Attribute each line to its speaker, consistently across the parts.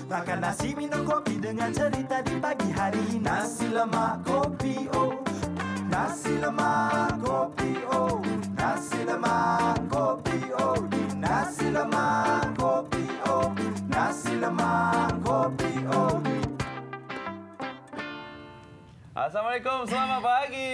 Speaker 1: Makan nasi minum kopi dengan cerita di pagi hari. Nasi lemak kopi oh, nasi lemak kopi oh, nasi lemak kopi oh, nasi lemak kopi oh, nasi lemak kopi oh.
Speaker 2: Assalamualaikum, selamat pagi.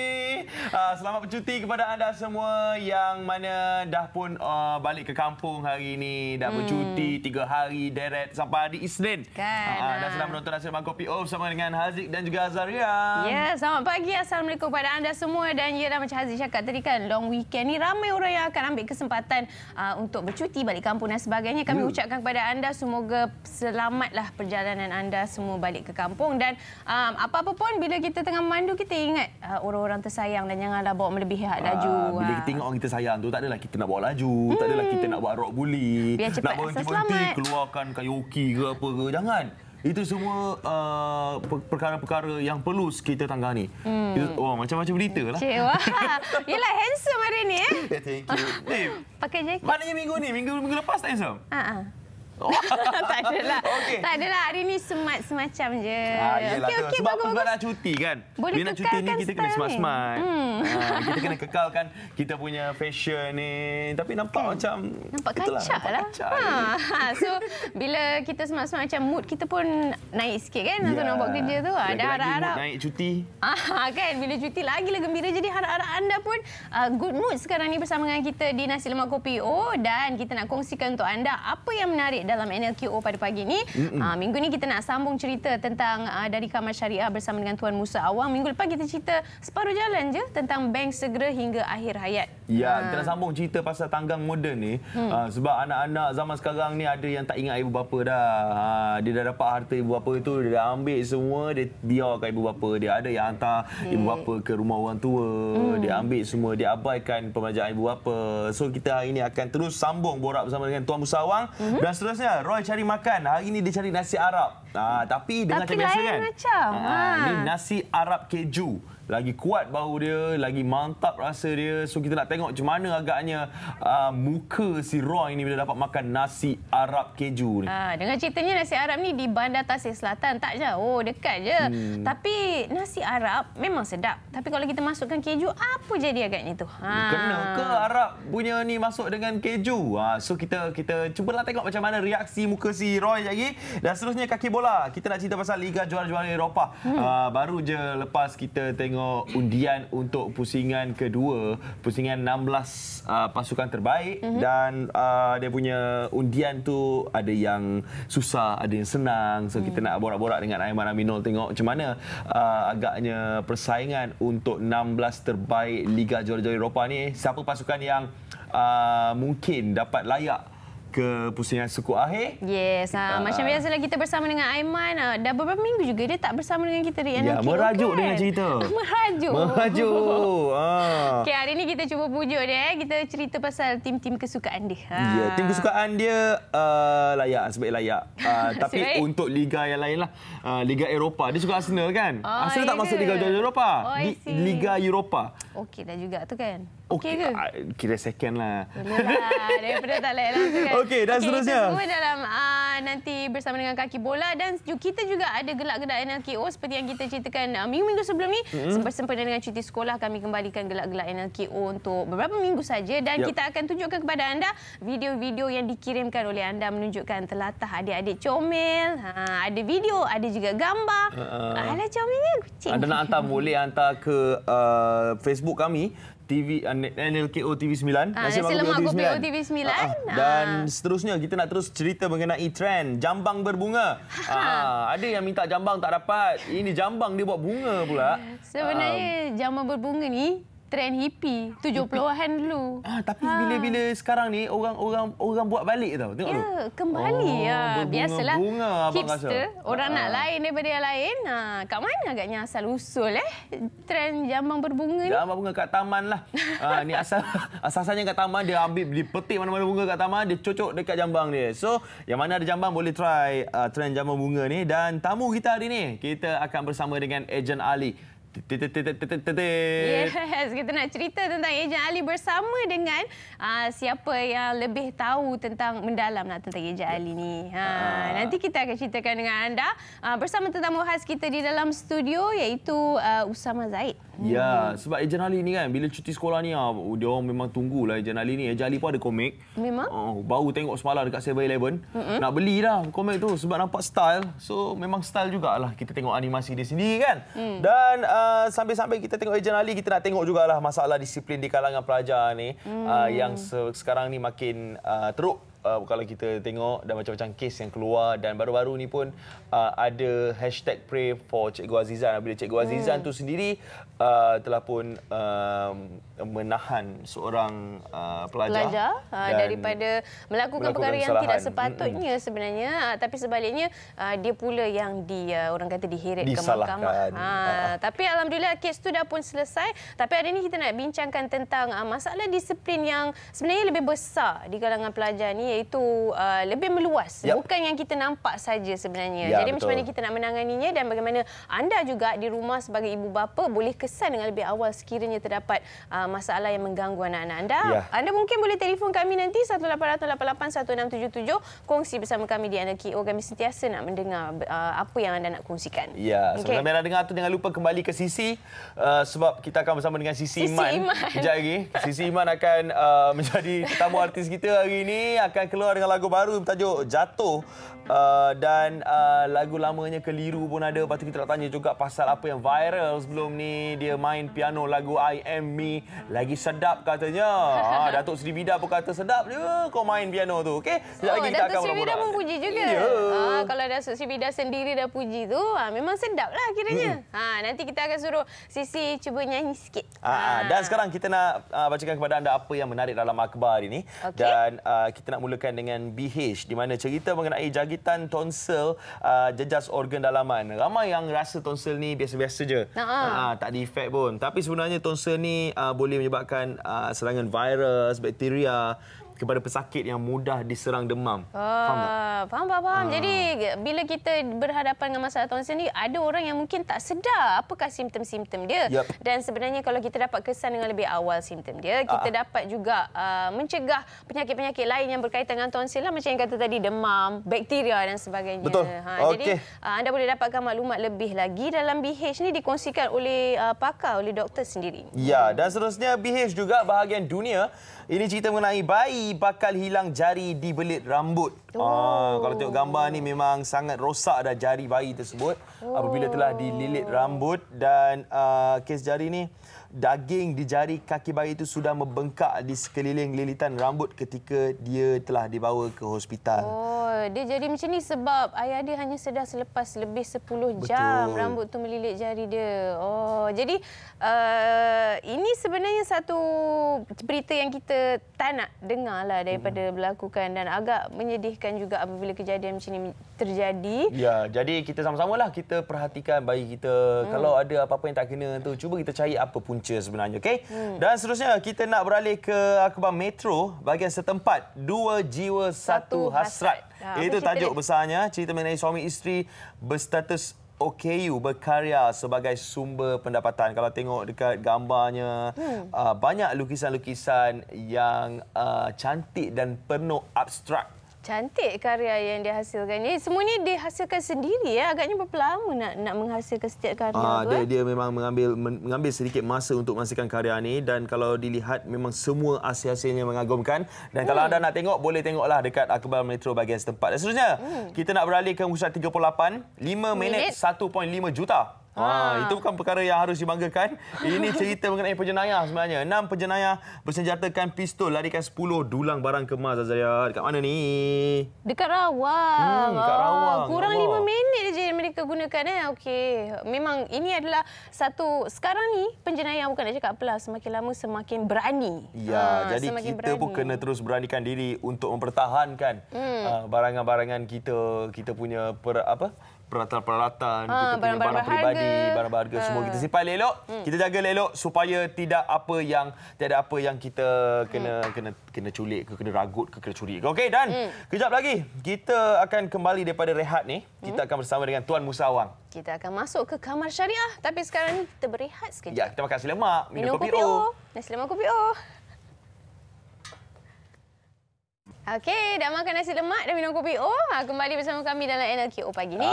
Speaker 2: Selamat bercuti kepada anda semua yang mana dah pun balik ke kampung hari ini. Dah bercuti 3 hari deret sampai hari Isnin.
Speaker 3: Kan.
Speaker 2: Dan sedang menonton Nasi Lemak Kopi Off bersama dengan Haziq dan juga Azaria.
Speaker 3: Ya, selamat pagi. Assalamualaikum kepada anda semua. Dan ya, macam Haziq cakap tadi kan, long weekend ni ramai orang yang akan ambil kesempatan untuk bercuti balik kampung dan sebagainya. Kami ucapkan kepada anda semoga selamatlah perjalanan anda semua balik ke kampung. Dan apa-apa pun bila kita tengah memandu, kita ingat orang-orang tersayang dan janganlah bawa melebihi had laju.
Speaker 2: Bila kita tengok orang kita sayang tu, tak adalah kita nak bawa laju, tak adalah kita nak buat rock bully,
Speaker 3: biar cepat
Speaker 2: nak berhenti-berhenti keluarkan karaoke ke apa ke. Jangan. Itu semua perkara-perkara yang perlu kita tangani. Macam-macam berita lah.
Speaker 3: Cik, wah. Yelah, handsome hari ni.
Speaker 2: Thank you.
Speaker 3: Pakai jaket.
Speaker 2: Maknanya minggu ni, minggu lepas tak handsome?
Speaker 3: Tak adalah.
Speaker 2: Okay.
Speaker 3: Tak adalah. Hari ni smart semacam je.
Speaker 2: Okey, sebab nak cuti kan.
Speaker 3: Boleh
Speaker 2: bila nak cuti ni kita kena smart-smart. Kita kena kekalkan kita punya fashion ni. Tapi nampak macam
Speaker 3: kacak lah. So bila kita smart-smart macam mood kita pun naik sikit kan untuk nak buat kerja tu. Ada harap-harap
Speaker 2: naik cuti.
Speaker 3: Kan bila cuti lagi gembira. Jadi harap-harap anda pun good mood sekarang ni bersama dengan kita di Nasi Lemak Kopi O, dan kita nak kongsikan untuk anda apa yang menarik dalam NLKO pada pagi ni. Minggu ni kita nak sambung cerita tentang dari Kamar Syariah bersama dengan Tuan Musa Awang. Minggu lepas kita cerita separuh jalan je tentang bank segera hingga akhir hayat.
Speaker 2: Ya, kita nak sambung cerita pasal tanggang moden ni. Sebab anak-anak zaman sekarang ni ada yang tak ingat ibu bapa dah. Dia dah dapat harta ibu bapa itu, dia dah ambil semua, dia biarkan ibu bapa dia. Ada yang hantar ibu bapa ke rumah orang tua, dia ambil semua, dia abaikan pembelajaran ibu bapa. So kita hari ini akan terus sambung borak bersama dengan Tuan Musa Awang. Dan seterusnya, Roy cari makan. Hari ini dia cari nasi Arab. Tapi dengan macam biasa kan. Ni nasi Arab keju. Lagi kuat bau dia, lagi mantap rasa dia. So kita nak tengok macam mana agaknya muka si Roy ni bila dapat makan nasi Arab keju ni.
Speaker 3: Dengan ceritanya nasi Arab ni di Bandar Tasik Selatan. Tak jauh, dekat je. Tapi nasi Arab memang sedap. Tapi kalau kita masukkan keju, apa jadi agaknya tu?
Speaker 2: Kena ke Arab punya ni masuk dengan keju? So kita cubalah tengok macam mana reaksi muka si Roy lagi. Dan seterusnya kaki bola. Kita nak cerita pasal Liga Juara-Juara Eropah. Baru je lepas kita tengok undian untuk pusingan kedua, pusingan 16 pasukan terbaik, dan dia punya undian tu ada yang susah, ada yang senang. So kita nak borak-borak dengan Aiman Aminul tengok macam mana agaknya persaingan untuk 16 terbaik Liga Juara-Juara Eropah ni. Siapa pasukan yang mungkin dapat layak ke pusingan suku akhir.
Speaker 3: Yes. Macam biasalah kita bersama dengan Aiman. Dah beberapa minggu juga dia tak bersama dengan kita di NLKO.
Speaker 2: Merajuk
Speaker 3: kan?
Speaker 2: dengan cerita.
Speaker 3: Merajuk. Okay, hari ni kita cuba pujuk dia. Kita cerita pasal tim-tim kesukaan dia.
Speaker 2: Ya, tim kesukaan dia layak, sebaik layak. Tapi sebaik. Untuk liga yang lain lah. Liga Eropah. Dia suka Arsenal kan? Arsenal tak masuk Liga Eropah. Liga Eropah.
Speaker 3: Okey dah juga tu kan?
Speaker 2: Okey ke? Kira second lah.
Speaker 3: Boleh lah. Daripada tak layak langsung kan?
Speaker 2: Okey, dan seterusnya.
Speaker 3: Kita semua dalam nanti bersama dengan kaki bola, dan kita juga ada gelak-gelak NLKO seperti yang kita ceritakan minggu-minggu sebelum ni. Sempena dengan cuti sekolah, kami kembalikan gelak-gelak NLKO untuk beberapa minggu saja, dan kita akan tunjukkan kepada anda video-video yang dikirimkan oleh anda menunjukkan telatah adik-adik comel. Ada video, ada juga gambar. Alah comelnya kucing.
Speaker 2: Anda nak hantar, boleh hantar ke Facebook kami, TV NLKO TV9,
Speaker 3: Nasi Lemak Kopi O TV9.
Speaker 2: Dan seterusnya kita nak terus cerita mengenai trend jambang berbunga. Ada yang minta jambang tak dapat. Ini jambang dia buat bunga pula.
Speaker 3: Sebenarnya jambang berbunga ni trend hippie 70-an dulu.
Speaker 2: Tapi bila sekarang ni orang buat balik tau. Tengok tu.
Speaker 3: Kembali biasalah.
Speaker 2: Bunga
Speaker 3: hipster, orang nak lain daripada yang lain. Kat mana agaknya asal usul trend jambang berbunga ni?
Speaker 2: Jambang bunga kat taman lah. Ni asalnya kat taman, dia ambil, dia petik mana-mana bunga kat taman, dia cocok dekat jambang dia. So, yang mana ada jambang boleh try trend jambang bunga ni. Dan tamu kita hari ni, kita akan bersama dengan Ejen Ali,
Speaker 3: Yes, kita nak cerita tentang Ejen Ali bersama dengan siapa yang lebih tahu tentang mendalam tentang Ejen Ali ni. Nanti kita akan ceritakan dengan anda bersama tetamu khas kita di dalam studio iaitu Usama Zaid.
Speaker 2: Ya, sebab Ejen Ali ni kan bila cuti sekolah ni dia orang memang tunggulah Ejen Ali ni. Ejen Ali pun ada komik.
Speaker 3: Memang?
Speaker 2: Baru tengok semalam dekat 7-Eleven. Nak beli dah komik tu sebab nampak style. So memang style jugalah kita tengok animasi dia sendiri kan. Dan sambil-sambil kita tengok Ejen Ali, kita nak tengok jugalah masalah disiplin di kalangan pelajar ni yang sekarang ni makin teruk. Kalau kita tengok dan macam-macam kes yang keluar dan baru-baru ni pun ada hashtag pray for Cikgu Azizan. Bila Cikgu Azizan tu sendiri telah pun menahan seorang pelajar
Speaker 3: daripada melakukan perkara yang tidak sepatutnya sebenarnya, tapi sebaliknya dia pula yang orang kata diheret ke mahkamah. Tapi alhamdulillah kes tu dah pun selesai. Tapi hari ini kita nak bincangkan tentang masalah disiplin yang sebenarnya lebih besar di kalangan pelajar ni, iaitu lebih meluas. Bukan yang kita nampak saja sebenarnya. Jadi macam mana kita nak menanganinya dan bagaimana anda juga di rumah sebagai ibu bapa boleh kesan dengan lebih awal sekiranya terdapat masalah yang mengganggu anak-anak anda. Anda mungkin boleh telefon kami nanti 18881677, kongsi bersama kami di Anda KO. Kami sentiasa nak mendengar apa yang anda nak kongsikan.
Speaker 2: Ya, sebelum anda dengar tu jangan lupa kembali ke Sisi sebab kita akan bersama dengan Sisi Iman. Kejap lagi Sisi Iman akan menjadi tetamu artis kita hari ini, akan keluar dengan lagu baru bertajuk Jatuh. Dan lagu lamanya Keliru pun ada. Lepas tu kita nak tanya juga pasal apa yang viral sebelum ni. Dia main piano lagu I Am Me, lagi sedap katanya. Datuk Seri Vida pun kata sedap je kau main piano tu. Okey, sekejap lagi kita akan
Speaker 3: Datuk Seri Vida pun puji juga. Kalau Datuk Seri Vida sendiri dah puji tu, memang sedap lah kiranya. Nanti kita akan suruh Sisi cuba nyanyi sikit.
Speaker 2: Dan sekarang kita nak bacakan kepada anda apa yang menarik dalam akhbar ini. Dan kita nak mulakan dengan BH, di mana cerita mengenai jagitan tonsil jejas organ dalaman. Ramai yang rasa tonsil ni biasa-biasa je. Tak ada efek pun. Tapi sebenarnya tonsil ni boleh menyebabkan serangan virus, bakteria kepada pesakit yang mudah diserang demam. Faham tak?
Speaker 3: Faham. Jadi bila kita berhadapan dengan masalah tonsil ni, ada orang yang mungkin tak sedar apakah simptom-simptom dia. Dan sebenarnya kalau kita dapat kesan dengan lebih awal simptom dia, kita dapat juga mencegah penyakit-penyakit lain yang berkaitan dengan tonsil lah, macam yang kata tadi, demam, bakteria dan sebagainya.
Speaker 2: Betul.
Speaker 3: Jadi anda boleh dapatkan maklumat lebih lagi dalam BH ni, dikongsikan oleh pakar, oleh doktor sendiri.
Speaker 2: Ya, dan seterusnya BH juga bahagian dunia. Ini cerita mengenai bayi bakal hilang jari di belit rambut. Kalau tengok gambar ni memang sangat rosak dah jari bayi tersebut apabila telah dililit rambut. Dan kes jari ni, daging di jari kaki bayi itu sudah membengkak di sekeliling lilitan rambut ketika dia telah dibawa ke hospital.
Speaker 3: Dia jadi macam ni sebab ayah dia hanya sedar selepas lebih 10 jam rambut tu melilit jari dia. Jadi ini sebenarnya satu berita yang kita tak nak dengar lah daripada berlakukan, dan agak menyedihkan juga apabila kejadian macam ni terjadi. Ya,
Speaker 2: jadi kita sama-samalah kita perhatikan bayi kita. Kalau ada apa-apa yang tak kena tu, cuba kita cari apa punca sebenarnya, okey? Dan seterusnya kita nak beralih ke akhbar Metro bahagian setempat. 2 jiwa 1 hasrat. Itu tajuk besarnya. Cerita mengenai suami isteri berstatus OKU berkarya sebagai sumber pendapatan. Kalau tengok dekat gambarnya, banyak lukisan-lukisan yang cantik dan penuh abstrak.
Speaker 3: Cantik karya yang dihasilkan ni. Semua ni dihasilkan sendiri ya. Agaknya berapa lama nak menghasilkan setiap karya tu?
Speaker 2: Dia memang mengambil sedikit masa untuk menghasilkan karya ni, dan kalau dilihat memang semua hasil-hasilnya mengagumkan. Dan kalau anda nak tengok, boleh tengoklah dekat akhbar Metro bahagian setempat. Dan seterusnya, kita nak beralih ke Musyarat 38, 5 minit 1.5 juta. Itu bukan perkara yang harus dibanggakan. Ini cerita mengenai penjenayah sebenarnya. 6 penjenayah bersenjatakan pistol larikan 10 dulang barang kemas. Azaria, dekat mana ni?
Speaker 3: Dekat Rawang.
Speaker 2: Dekat Rawang.
Speaker 3: Kurang 5 minit je mereka gunakan. Okey. Memang ini adalah satu, sekarang ni penjenayah bukan nak cakap apalah, semakin lama semakin berani.
Speaker 2: Ya, jadi kita pun kena terus beranikan diri untuk mempertahankan barangan-barangan kita. Kita punya peralatan-peralatan, kita punya barang peribadi, barang berharga, semua kita simpan elok, kita jaga elok supaya tiada apa yang kita kena culik ke, kena ragut ke, kena curi ke. Okey, dan kejap lagi kita akan kembali daripada rehat ni. Kita akan bersama dengan Tuan Musa Awang.
Speaker 3: Kita akan masuk ke kamar syariah. Tapi sekarang ni kita berehat sekejap.
Speaker 2: Ya, kita makan nasi lemak, minum kopi O.
Speaker 3: Nasi lemak kopi O. Okey, dah makan nasi lemak dan minum kopi O. Kembali bersama kami dalam NLKO pagi ni.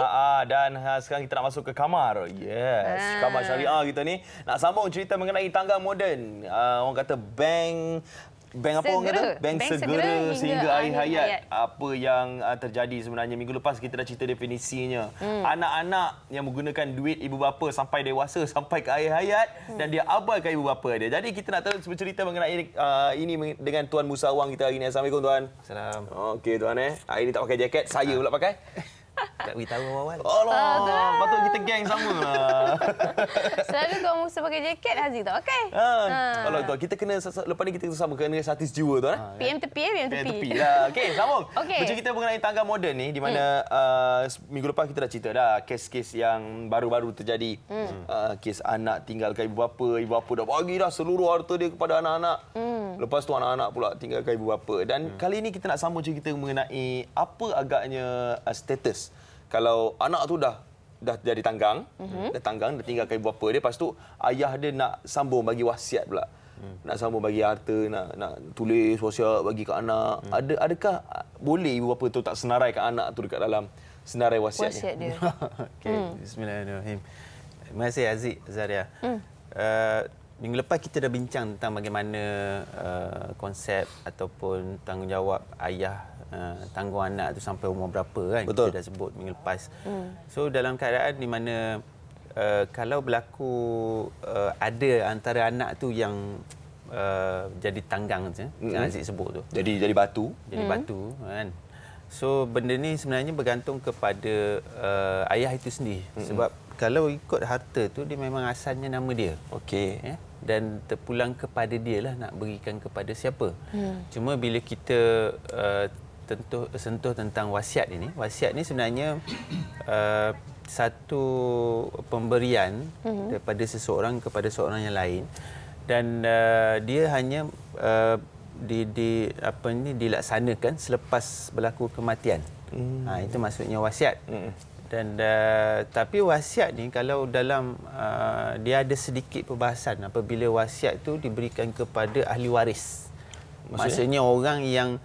Speaker 2: Dan sekarang kita nak masuk ke kamar. Yes, kamar syariah kita ni. Nak sambung cerita mengenai tangga moden. Orang kata bank apa orang kata? Bank segera sehingga akhir hayat. Apa yang terjadi sebenarnya minggu lepas kita dah cerita definisinya. Anak-anak yang menggunakan duit ibu bapa sampai dewasa, sampai ke akhir hayat dan dia abaikan ibu bapa dia. Jadi kita nak terus bercerita mengenai ini dengan Tuan Musa Awang kita hari ini. Assalamualaikum Tuan.
Speaker 4: Salam.
Speaker 2: Okey Tuan Hari ini tak pakai jaket, saya pula pakai.
Speaker 4: Tak beritahu awal.
Speaker 2: Allah, patut kita geng sama lah.
Speaker 3: Selalu Tuan Musa pakai jaket, Haziq tak pakai.
Speaker 2: Kalau Tuan, kita kena, lepas ni kita sama kena artis jiwa Tuan.
Speaker 3: PM tepi.
Speaker 2: PM tepi lah. Okey, sambung.
Speaker 3: Okey.
Speaker 2: Bercerita mengenai tangga moden ni, di mana minggu lepas kita dah cerita dah kes-kes yang baru-baru terjadi. Kes anak tinggalkan ibu bapa dah bagi dah seluruh harta dia kepada anak-anak. Lepas tu anak-anak pula tinggalkan ibu bapa. Dan kali ini kita nak sambung cerita mengenai apa agaknya status kalau anak tu dah jadi tanggang, dah tinggalkan ibu bapa dia, lepas tu ayah dia nak sambung bagi wasiat pula. Nak sambung bagi harta, nak tulis wasiat bagi ke anak. Adakah boleh ibu bapa tu tak senaraikan anak tu dekat dalam senarai wasiat
Speaker 3: dia?
Speaker 4: Okey, bismillahirrahmanirrahim. Terima kasih Haziq, Zaria. Minggu lepas kita dah bincang tentang bagaimana konsep ataupun tanggungjawab ayah tanggung anak tu sampai umur berapa kan.
Speaker 2: Betul.
Speaker 4: Kita dah sebut minggu lepas. So dalam keadaan di mana kalau berlaku ada antara anak tu yang jadi tanggang yang Aziz sebut tu.
Speaker 2: Jadi batu.
Speaker 4: Jadi batu kan. So benda ni sebenarnya bergantung kepada ayah itu sendiri. Sebab kalau ikut harta tu dia memang asalnya nama dia.
Speaker 2: Okey.
Speaker 4: Ya? Dan terpulang kepada dia lah nak berikan kepada siapa. Cuma bila kita sentuh tentang wasiat ini sebenarnya satu pemberian daripada seseorang kepada seorang yang lain dan dia hanya dilaksanakan selepas berlaku kematian. Itu maksudnya wasiat. Dan tapi wasiat ni kalau dalam dia ada sedikit perbahasan apabila wasiat tu diberikan kepada ahli waris. Maksudnya orang yang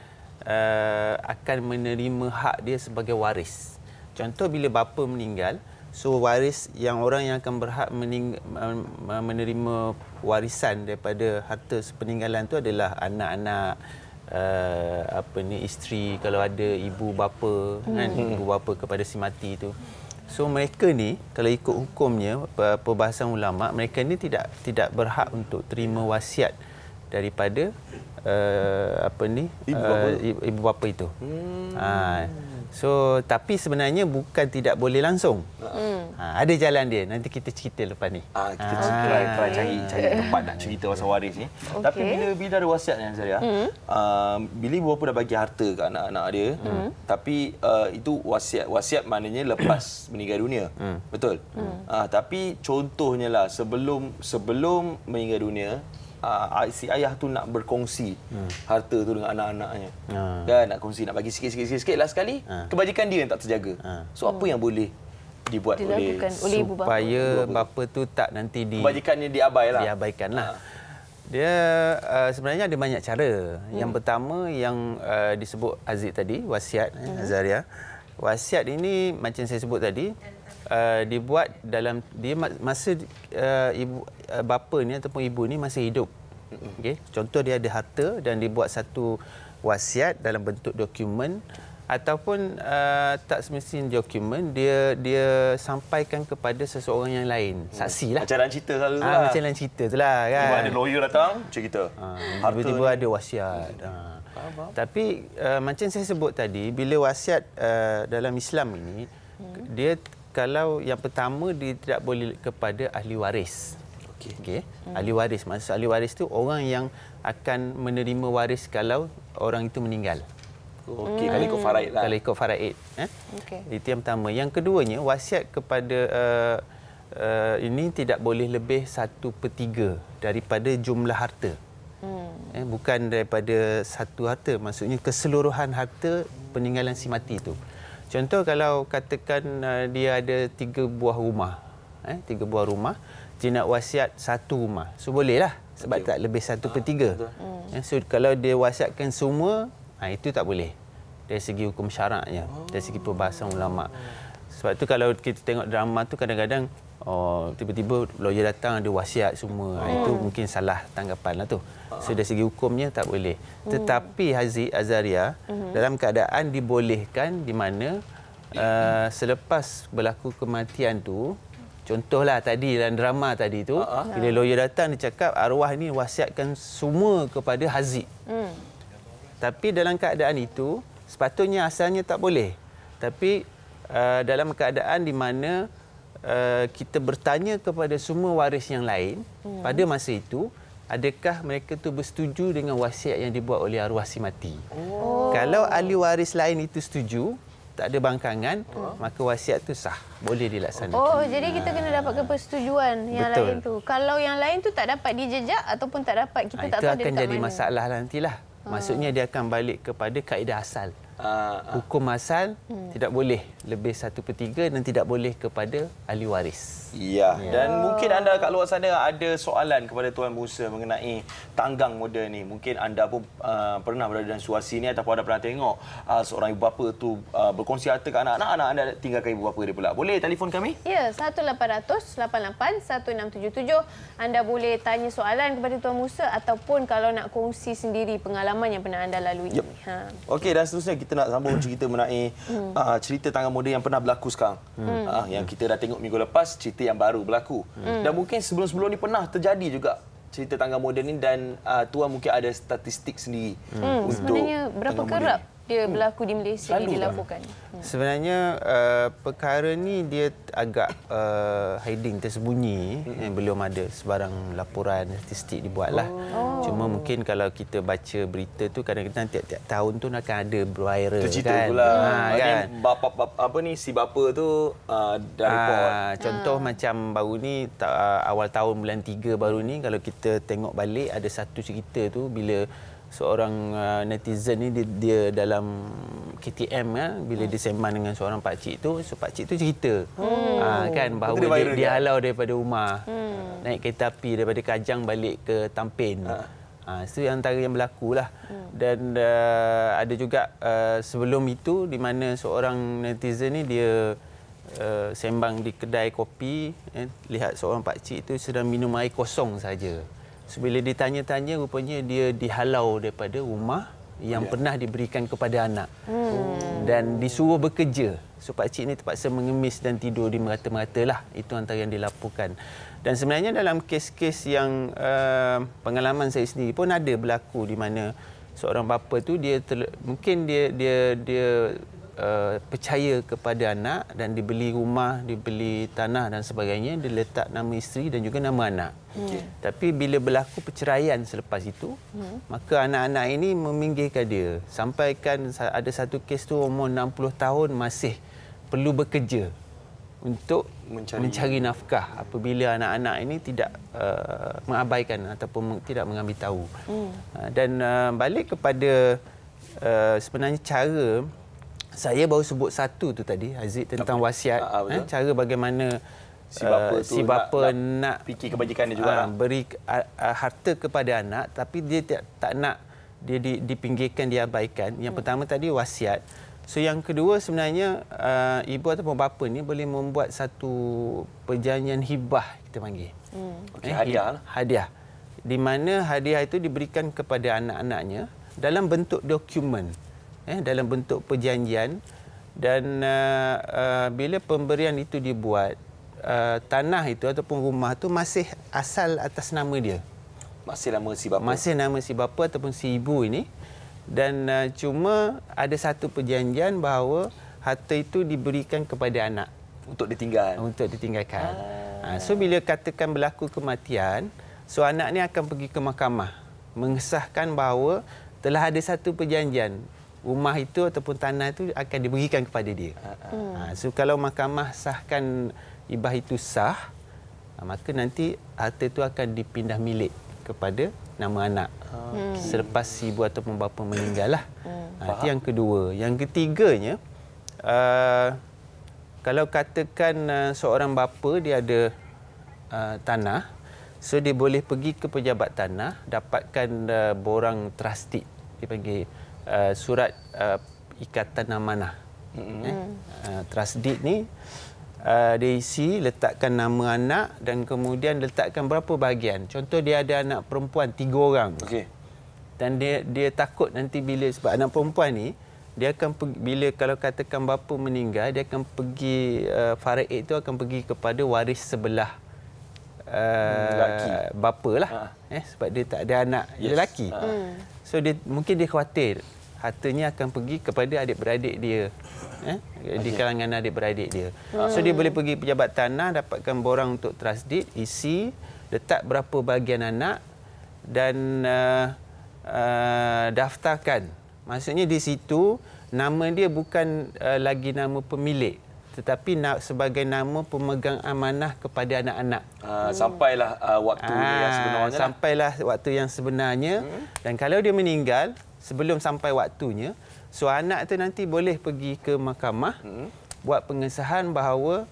Speaker 4: akan menerima hak dia sebagai waris. Contoh bila bapa meninggal, so waris yang orang yang akan berhak menerima warisan daripada harta sepeninggalan tu adalah anak-anak, isteri, kalau ada ibu bapa kan, ibu bapa kepada si mati tu. So mereka ni kalau ikut hukumnya perbahasan ulama, mereka ni tidak berhak untuk terima wasiat daripada ibu bapa itu. So tapi sebenarnya bukan tidak boleh langsung. Ada jalan dia. Nanti kita cerita lepas ni.
Speaker 2: Kita try cari tempat nak cerita pasal waris ni. Tapi bila ada wasiat ni Zaria, bila ibu bapa dah bagi harta ke anak-anak dia, tapi itu wasiat maknanya lepas meninggal dunia. Betul. Tapi contohnya lah sebelum meninggal dunia, si ayah tu nak berkongsi harta tu dengan anak-anaknya. Dan nak kongsi, nak bagi sikit-sikit lah sekali, kebajikan dia yang tak terjaga. So apa yang boleh dilakukan
Speaker 3: oleh ibu bapa
Speaker 4: supaya bapa tu tak nanti
Speaker 2: kebajikannya
Speaker 4: diabaikan lah. Dia sebenarnya ada banyak cara. Yang pertama yang disebut Aziz tadi, wasiat Zaria. Wasiat ini macam saya sebut tadi, dibuat dalam masa bapa ni ataupun ibu ni masih hidup. Okey, contoh dia ada harta dan dibuat satu wasiat dalam bentuk dokumen ataupun tak semestinya dokumen, dia sampaikan kepada seseorang yang lain, saksi lah.
Speaker 2: Macam dalam cerita selalu lah.
Speaker 4: Macam dalam cerita tu lah kan.
Speaker 2: Tiba ada lawyer datang, cerita.
Speaker 4: Tiba-tiba ada wasiat. Tapi macam saya sebut tadi, bila wasiat dalam Islam ini, dia kalau yang pertama dia tidak boleh kepada ahli waris. Okey. Ahli waris, maksud ahli waris tu orang yang akan menerima waris kalau orang itu meninggal.
Speaker 2: Okey, kalau ikut faraid lah.
Speaker 4: Kalau ikut faraid. Itu yang pertama. Yang keduanya, wasiat kepada ini tidak boleh lebih 1/3 daripada jumlah harta. Bukan daripada satu harta, maksudnya keseluruhan harta peninggalan si mati itu. Contoh kalau katakan dia ada 3 buah rumah. 3 buah rumah, dia nak wasiat 1 rumah. So bolehlah sebab tak lebih 1/3. So kalau dia wasiatkan semua, itu tak boleh. Dari segi hukum syaraknya, dari segi perbahasan ulama. Sebab tu kalau kita tengok drama tu kadang-kadang tiba-tiba lawyer datang ada wasiat semua. Itu mungkin salah tanggapan lah tu. So dari segi hukumnya tak boleh. Tetapi Haziq Azaria dalam keadaan dibolehkan di mana selepas berlaku kematian tu, contohlah tadi dalam drama tadi tu, bila lawyer datang dia cakap arwah ni wasiatkan semua kepada Haziq. Tapi dalam keadaan itu sepatutnya asalnya tak boleh. Tapi dalam keadaan di mana kita bertanya kepada semua waris yang lain pada masa itu, adakah mereka tu bersetuju dengan wasiat yang dibuat oleh arwah si mati. Kalau ahli waris lain itu setuju, tak ada bangkangan, maka wasiat tu sah, boleh dilaksanakan.
Speaker 3: Jadi kita kena dapatkan persetujuan yang lain tu. Kalau yang lain tu tak dapat dijejak ataupun tak dapat, kita tak tahu dia dekat mana.
Speaker 4: Itu akan jadi masalah nantilah. Maksudnya dia akan balik kepada kaedah asal. Hukum asal tidak boleh lebih 1/3 dan tidak boleh kepada ahli waris.
Speaker 2: Ya, dan mungkin anda kat luar sana ada soalan kepada Tuan Musa mengenai tanggang moden ni. Mungkin anda pun pernah berada dalam situasi ni ataupun anda pernah tengok seorang ibu bapa tu berkongsi harta ke anak-anak anda tinggalkan ibu bapa dia pula. Boleh telefon kami?
Speaker 3: Ya, 1800-88-1677. Anda boleh tanya soalan kepada Tuan Musa ataupun kalau nak kongsi sendiri pengalaman yang pernah anda lalui.
Speaker 2: Yep. Okey, dan seterusnya kita nak sambung cerita mengenai cerita tanggang moden yang pernah berlaku sekarang. Yang kita dah tengok minggu lepas, cerita yang baru berlaku. Dan mungkin sebelum-sebelum ni pernah terjadi juga cerita tanggang moden ni dan Tuan mungkin ada statistik sendiri.
Speaker 3: Sebenarnya berapa kerap dia berlaku di Malaysia ni dilaporkan?
Speaker 4: Sebenarnya perkara ni dia agak hiding, tersembunyi. Belum ada sebarang laporan statistik dibuatlah. Cuma mungkin kalau kita baca berita tu kadang-kadang tiap-tiap tahun tu akan ada viral
Speaker 2: tu cerita
Speaker 4: kan.
Speaker 2: Pula.
Speaker 4: Kan?
Speaker 2: Si bapa tu dah report.
Speaker 4: Contoh macam baru ni awal tahun bulan 3 baru ni kalau kita tengok balik ada satu cerita tu bila seorang netizen ni dia dalam KTM bila dia sembang dengan seorang pakcik tu, pakcik tu cerita kan bahawa dia halau daripada rumah, naik kereta api daripada Kajang balik ke Tampin. Itu antara yang berlaku lah. Dan ada juga sebelum itu di mana seorang netizen ni dia sembang di kedai kopi, lihat seorang pakcik tu sedang minum air kosong saja. So, bila ditanya-tanya, rupanya dia dihalau daripada rumah yang pernah diberikan kepada anak. Dan disuruh bekerja. So, pakcik ni terpaksa mengemis dan tidur di merata-merata lah. Itu antara yang dilaporkan. Dan sebenarnya dalam kes-kes yang pengalaman saya sendiri pun ada berlaku di mana seorang bapa tu mungkin dia percaya kepada anak dan dibeli rumah, dibeli tanah dan sebagainya, dia letak nama isteri dan juga nama anak. Tapi bila berlaku perceraian selepas itu, maka anak-anak ini meminggirkan dia. Sampaikan ada satu kes tu umur 60 tahun masih perlu bekerja untuk mencari nafkah apabila anak-anak ini tidak mengabaikan ataupun tidak mengambil tahu. Dan balik kepada sebenarnya cara, saya baru sebut satu tu tadi, Haziq, tentang wasiat. Cara bagaimana si bapa nak
Speaker 2: fikir kebajikan dia juga
Speaker 4: beri harta kepada anak, tapi dia tak nak dia dipinggirkan, diabaikan. Yang pertama tadi wasiat. So yang kedua sebenarnya ibu ataupun bapa ni boleh membuat satu perjanjian hibah, kita panggil. Hadiah. Di mana hadiah itu diberikan kepada anak-anaknya dalam bentuk dokumen. Dalam bentuk perjanjian, dan bila pemberian itu dibuat, tanah itu ataupun rumah itu masih asal atas nama dia.
Speaker 2: Masih nama si bapa.
Speaker 4: Masih nama si bapa ataupun si ibu ini. Dan cuma ada satu perjanjian bahawa harta itu diberikan kepada anak.
Speaker 2: Untuk ditinggal.
Speaker 4: Untuk ditinggalkan. So bila katakan berlaku kematian, so anak ni akan pergi ke mahkamah mengesahkan bahawa telah ada satu perjanjian. Rumah itu ataupun tanah itu akan diberikan kepada dia. So kalau mahkamah sahkan hibah itu sah, maka nanti harta itu akan dipindah milik kepada nama anak selepas ibu ataupun bapa meninggal lah. Itu yang kedua. Yang ketiganya, kalau katakan seorang bapa dia ada tanah, so dia boleh pergi ke pejabat tanah, dapatkan borang trust deed, dipanggil surat ikatan amanah. Trust deed ni dia isi, letakkan nama anak dan kemudian letakkan berapa bahagian. Contoh dia ada anak perempuan 3 orang.
Speaker 2: Okey.
Speaker 4: Dan dia takut nanti bila, sebab anak perempuan ni dia akan pergi, bila kalau katakan bapa meninggal, dia akan pergi faraid itu akan pergi kepada waris sebelah bapa lah. Sebab dia tak ada anak lelaki. So mungkin dia khawatir hartanya akan pergi kepada adik-beradik dia. Di kalangan adik-beradik dia. So dia boleh pergi pejabat tanah, dapatkan borang untuk trust deed, isi, letak berapa bahagian anak dan daftarkan. Maksudnya di situ nama dia bukan lagi nama pemilik, tetapi sebagai nama pemegang amanah kepada anak-anak.
Speaker 2: Sampailah waktu yang sebenarnya.
Speaker 4: Sampailah waktu yang sebenarnya. Dan kalau dia meninggal sebelum sampai waktunya, so anak tu nanti boleh pergi ke mahkamah buat pengesahan bahawa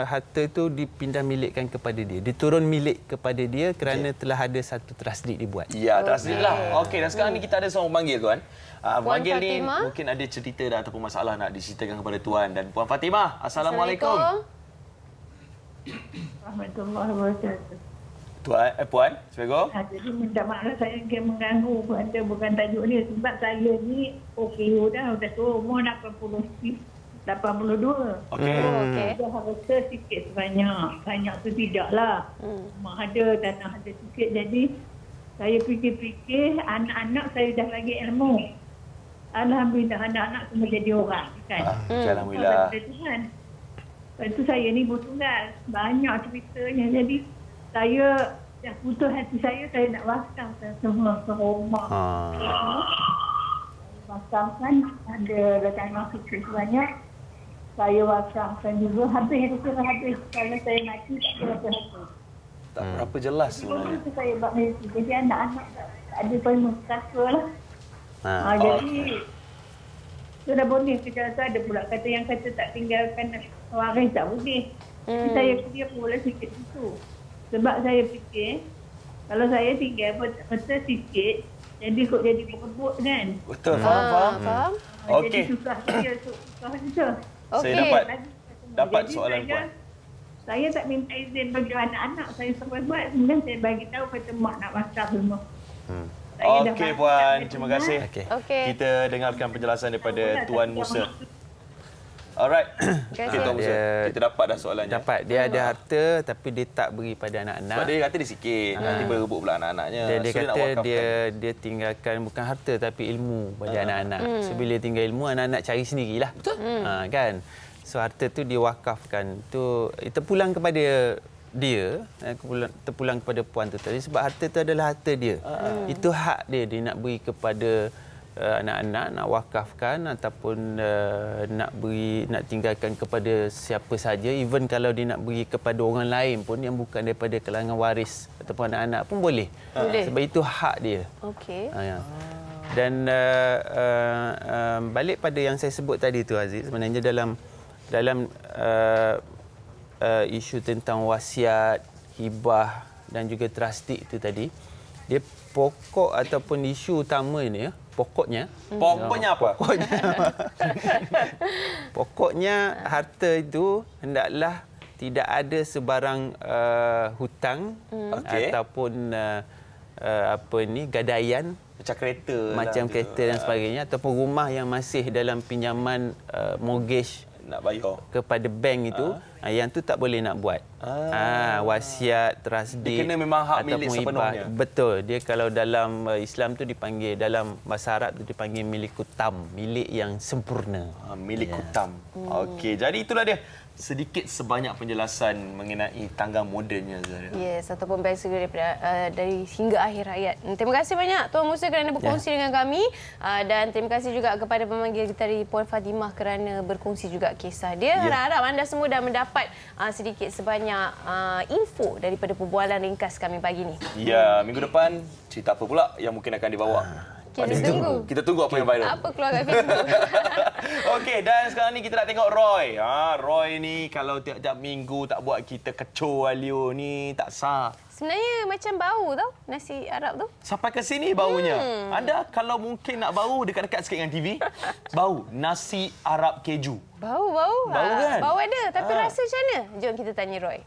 Speaker 4: harta itu dipindah milikkan kepada dia, diturun milik kepada dia kerana telah ada satu trust deed dibuat.
Speaker 2: Ya, trust deed lah. Okey, dan sekarang ni kita ada seorang pemanggil, Tuan. Pemanggil ni mungkin ada cerita dah ataupun masalah nak diceritakan kepada Tuan. Dan Puan Fatimah, Assalamualaikum.
Speaker 5: Warahmatullahi wabarakatuh.
Speaker 2: Puan, Assalamualaikum.
Speaker 5: Jadi minta maaf saya yang mengganggu anda bukan tajuk ni sebab saya ni OKU dah tua umur 82.
Speaker 2: Okey.
Speaker 5: Ada harta sikit sebanyak. Banyak tu tidaklah. Mak ada, tanah ada sikit. Jadi saya fikir-fikir anak-anak saya dah lagi ilmu. Alhamdulillah anak-anak semua jadi orang kan.
Speaker 2: Alhamdulillah.
Speaker 5: Lepas tu saya ni ibu tunggal. Banyak ceritanya. Jadi saya dah putus hati saya nak wasangkan semua ke rumah. Wasangkan ada tanah sikit sebanyak. Saya wasangkan juga. Habis. Kalau saya mati tak berapa habis.
Speaker 2: Tak berapa jelas sebenarnya.
Speaker 5: Itu saya buat medisi. Jadi anak-anak tak ada permustaka lah. Jadi sudah boleh kerja ada pula kata yang kata tak tinggalkan waris tak boleh. Saya kerja boleh sikit itu. Sebab saya fikir kalau saya tinggal betul sikit jadi kok jadi berebut kan.
Speaker 2: Betul, faham.
Speaker 5: Jadi susah saya susah saja.
Speaker 2: Saya dapat soalan Puan.
Speaker 5: Saya tak minta izin bagi anak-anak saya sampai buat. Kemudian saya bagi tahu kata mak nak masak semua.
Speaker 2: Okey Puan, terima kasih. Kita dengarkan penjelasan daripada Tuan Musa. Alright. Okay, Tuan Musa. Kita dapat dah soalannya.
Speaker 4: Dapat. Dia ada harta tapi dia tak beri pada anak-anak.
Speaker 2: Sebab dia kata dia sikit. Nanti berebut pula anak-anaknya.
Speaker 4: Dia kata dia tinggalkan bukan harta tapi ilmu pada anak-anak. So bila tinggal ilmu, anak-anak cari sendirilah. Betul. Kan? So harta tu dia wakafkan. Itu pulang kepada dia, terpulang kepada puan tu tadi sebab harta tu adalah harta dia. Itu hak dia nak beri kepada anak-anak, nak wakafkan ataupun nak tinggalkan kepada siapa saja, even kalau dia nak beri kepada orang lain pun yang bukan daripada kalangan waris ataupun anak-anak pun boleh. Sebab itu hak dia.
Speaker 3: Okey.
Speaker 4: Dan balik pada yang saya sebut tadi tu Aziz, sebenarnya dalam isu tentang wasiat, hibah dan juga trust deed itu tadi, dia pokok ataupun isu utamanya, pokoknya
Speaker 2: apa?
Speaker 4: Pokoknya harta itu hendaklah tidak ada sebarang hutang ataupun gadaian macam kereta dan sebagainya ataupun rumah yang masih dalam pinjaman mortgage
Speaker 2: nak bayar
Speaker 4: kepada bank itu, yang tu tak boleh nak buat. Wasiat, trust deed.
Speaker 2: Dia kena memang hak milik sepenuhnya.
Speaker 4: Betul. Dia kalau dalam Islam tu dipanggil, dalam bahasa Arab tu dipanggil milik tam, milik yang sempurna.
Speaker 2: Milik kutam. Okey, jadi itulah dia sedikit sebanyak penjelasan mengenai tangga modennya Zahra.
Speaker 3: Yes, ataupun best daripada dari hingga akhir hayat. Terima kasih banyak Tuan Musa kerana berkongsi dengan kami, dan terima kasih juga kepada pemanggil kita dari Puan Fatimah kerana berkongsi juga kisah dia. Harap-harap anda semua dah mendapat sedikit sebanyak info daripada perbualan ringkas kami pagi ni.
Speaker 2: Ya, minggu depan cerita apa pula yang mungkin akan dibawa? Kita tunggu apa yang viral.
Speaker 3: Apa keluar kat Facebook.
Speaker 2: Okey, dan sekarang ni kita nak tengok Roy. Roy ni kalau tiap-tiap minggu tak buat kita kecoh Alio ni tak sah.
Speaker 3: Sebenarnya macam bau tau nasi Arab tu.
Speaker 2: Sampai ke sini baunya. Anda kalau mungkin nak bau dekat-dekat sikit dengan TV, bau nasi Arab keju.
Speaker 3: Bau.
Speaker 2: Bau kan?
Speaker 3: Bau ada, tapi rasa macam mana? Jom kita tanya Roy.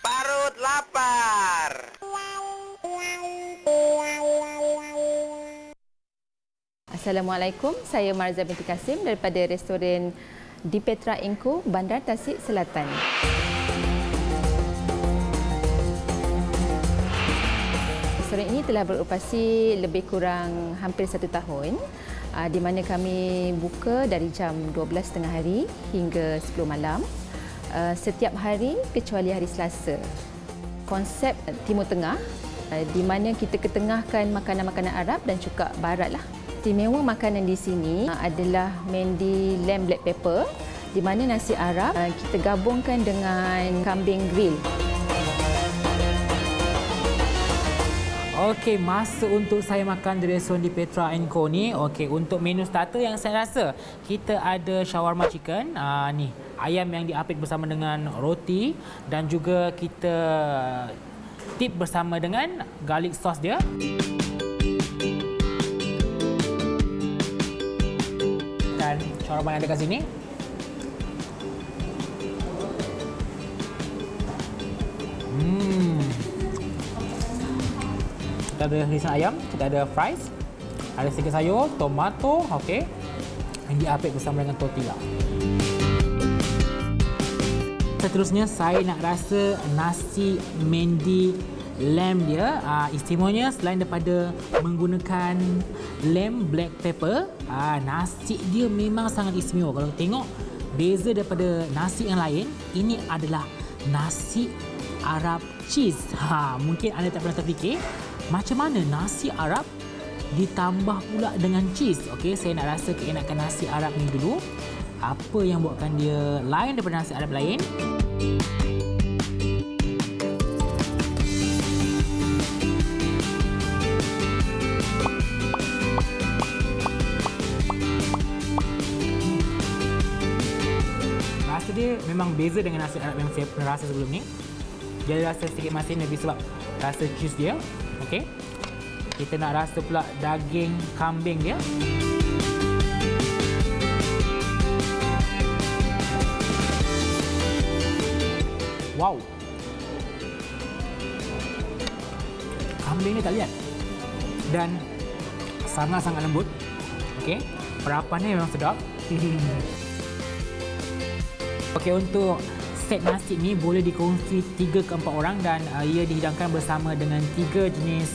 Speaker 6: Parut lapar.
Speaker 7: Assalamualaikum, saya Marza binti Kasim daripada restoran Di Petra Inco, Bandar Tasik Selatan. Restoran ini telah beroperasi lebih kurang hampir 1 tahun, di mana kami buka dari jam 12 tengah hari hingga 10 malam, setiap hari kecuali hari Selasa. Konsep Timur Tengah, di mana kita ketengahkan makanan-makanan Arab dan juga Barat lah. Istimewa makanan di sini adalah mendi lamb black pepper, di mana nasi Arab kita gabungkan dengan kambing grill.
Speaker 8: Okey, masa untuk saya makan di restoran Di Petra & Co ni. Okey, untuk menu starter yang saya rasa kita ada shawarma chicken, ni ayam yang diapit bersama dengan roti, dan juga kita tip bersama dengan garlic sauce dia. Dan shawarma yang ada kat sini. Kita ada irisan ayam, kita ada fries, ada sedikit sayur, tomato, okey, yang diapit bersama dengan tortilla. Seterusnya saya nak rasa nasi mendi lamb dia. Istimewanya selain daripada menggunakan lamb black pepper, nasi dia memang sangat istimewa. Kalau tengok beza daripada nasi yang lain, ini adalah nasi Arab cheese. Mungkin anda tak pernah terfikir macam mana nasi Arab ditambah pula dengan cheese. Okey, saya nak rasa keenakan nasi Arab ni dulu. Apa yang buatkan dia lain daripada nasi Arab lain? Rasa dia memang beza dengan nasi Arab yang saya pernah rasa sebelum ni. Dia ada rasa sedikit masin lebih sebab rasa cheese dia. Okey. Kita nak rasa pula daging kambing dia. Wow. Kambing ni tak lihat. Dan sangat-sangat lembut. Okey. Perapannya memang sedap. Okey, untuk set nasi ni boleh dikongsi 3 ke 4 orang dan ia dihidangkan bersama dengan 3 jenis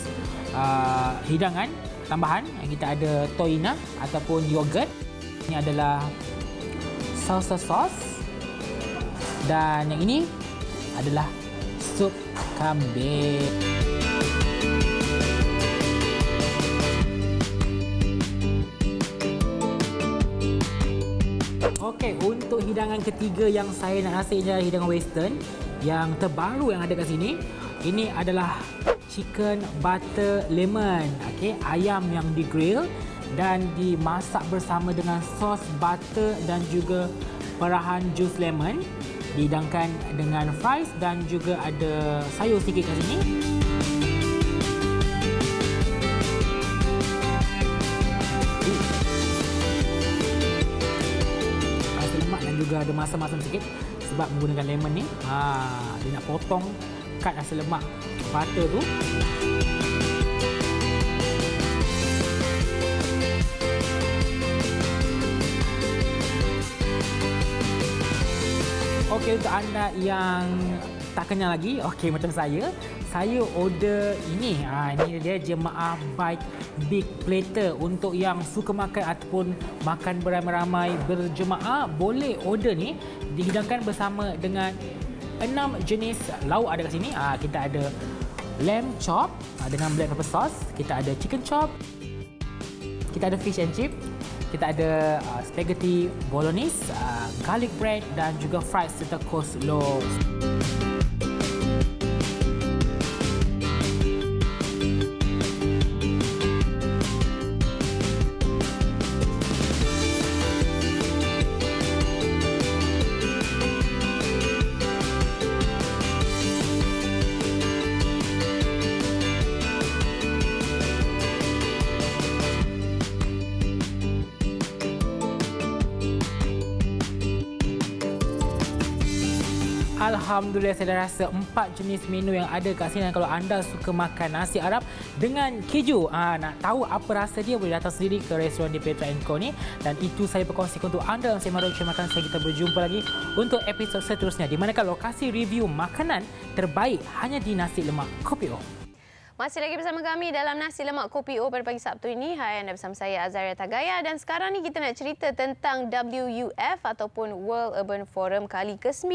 Speaker 8: hidangan tambahan. Kita ada toina ataupun yogurt. Ini adalah salsa sauce. Dan yang ini adalah sup kambing. Okey, untuk hidangan ketiga yang saya nak rasa ialah hidangan western yang terbaru yang ada kat sini. Ini adalah chicken butter lemon. Okey, ayam yang digrill dan dimasak bersama dengan sos butter dan juga perahan jus lemon. Dihidangkan dengan fries dan juga ada sayur sikit kat sini. Juga ada masam-masam sikit sebab menggunakan lemon ni. Dia nak potong kat rasa lemak butter tu. Okey, untuk anda yang tak kenyang lagi, okey macam saya order ini. Ini dia jemaah bite big platter. Untuk yang suka makan ataupun makan beramai-ramai berjemaah, boleh order ni. Dihidangkan bersama dengan 6 jenis lauk ada kat sini. Kita ada lamb chop dengan black pepper sauce. Kita ada chicken chop. Kita ada fish and chip. Kita ada spaghetti bolognese, garlic bread dan juga fries serta coleslaw. Alhamdulillah saya dah rasa 4 jenis menu yang ada kat sini. Dan kalau anda suka makan nasi Arab dengan keju, nak tahu apa rasa dia, boleh datang sendiri ke restoran di Petra & Co ni. Dan itu saya berkongsikan untuk anda. Saya Maruh Makan. Saya kita berjumpa lagi untuk episod seterusnya, di manakah lokasi review makanan terbaik hanya di Nasi Lemak Kopi O.
Speaker 3: Masih lagi bersama kami dalam Nasi Lemak Kopi O pada pagi Sabtu ini. Hai, anda bersama saya Azaria Tagaya, dan sekarang ni kita nak cerita tentang WUF ataupun World Urban Forum kali ke-9.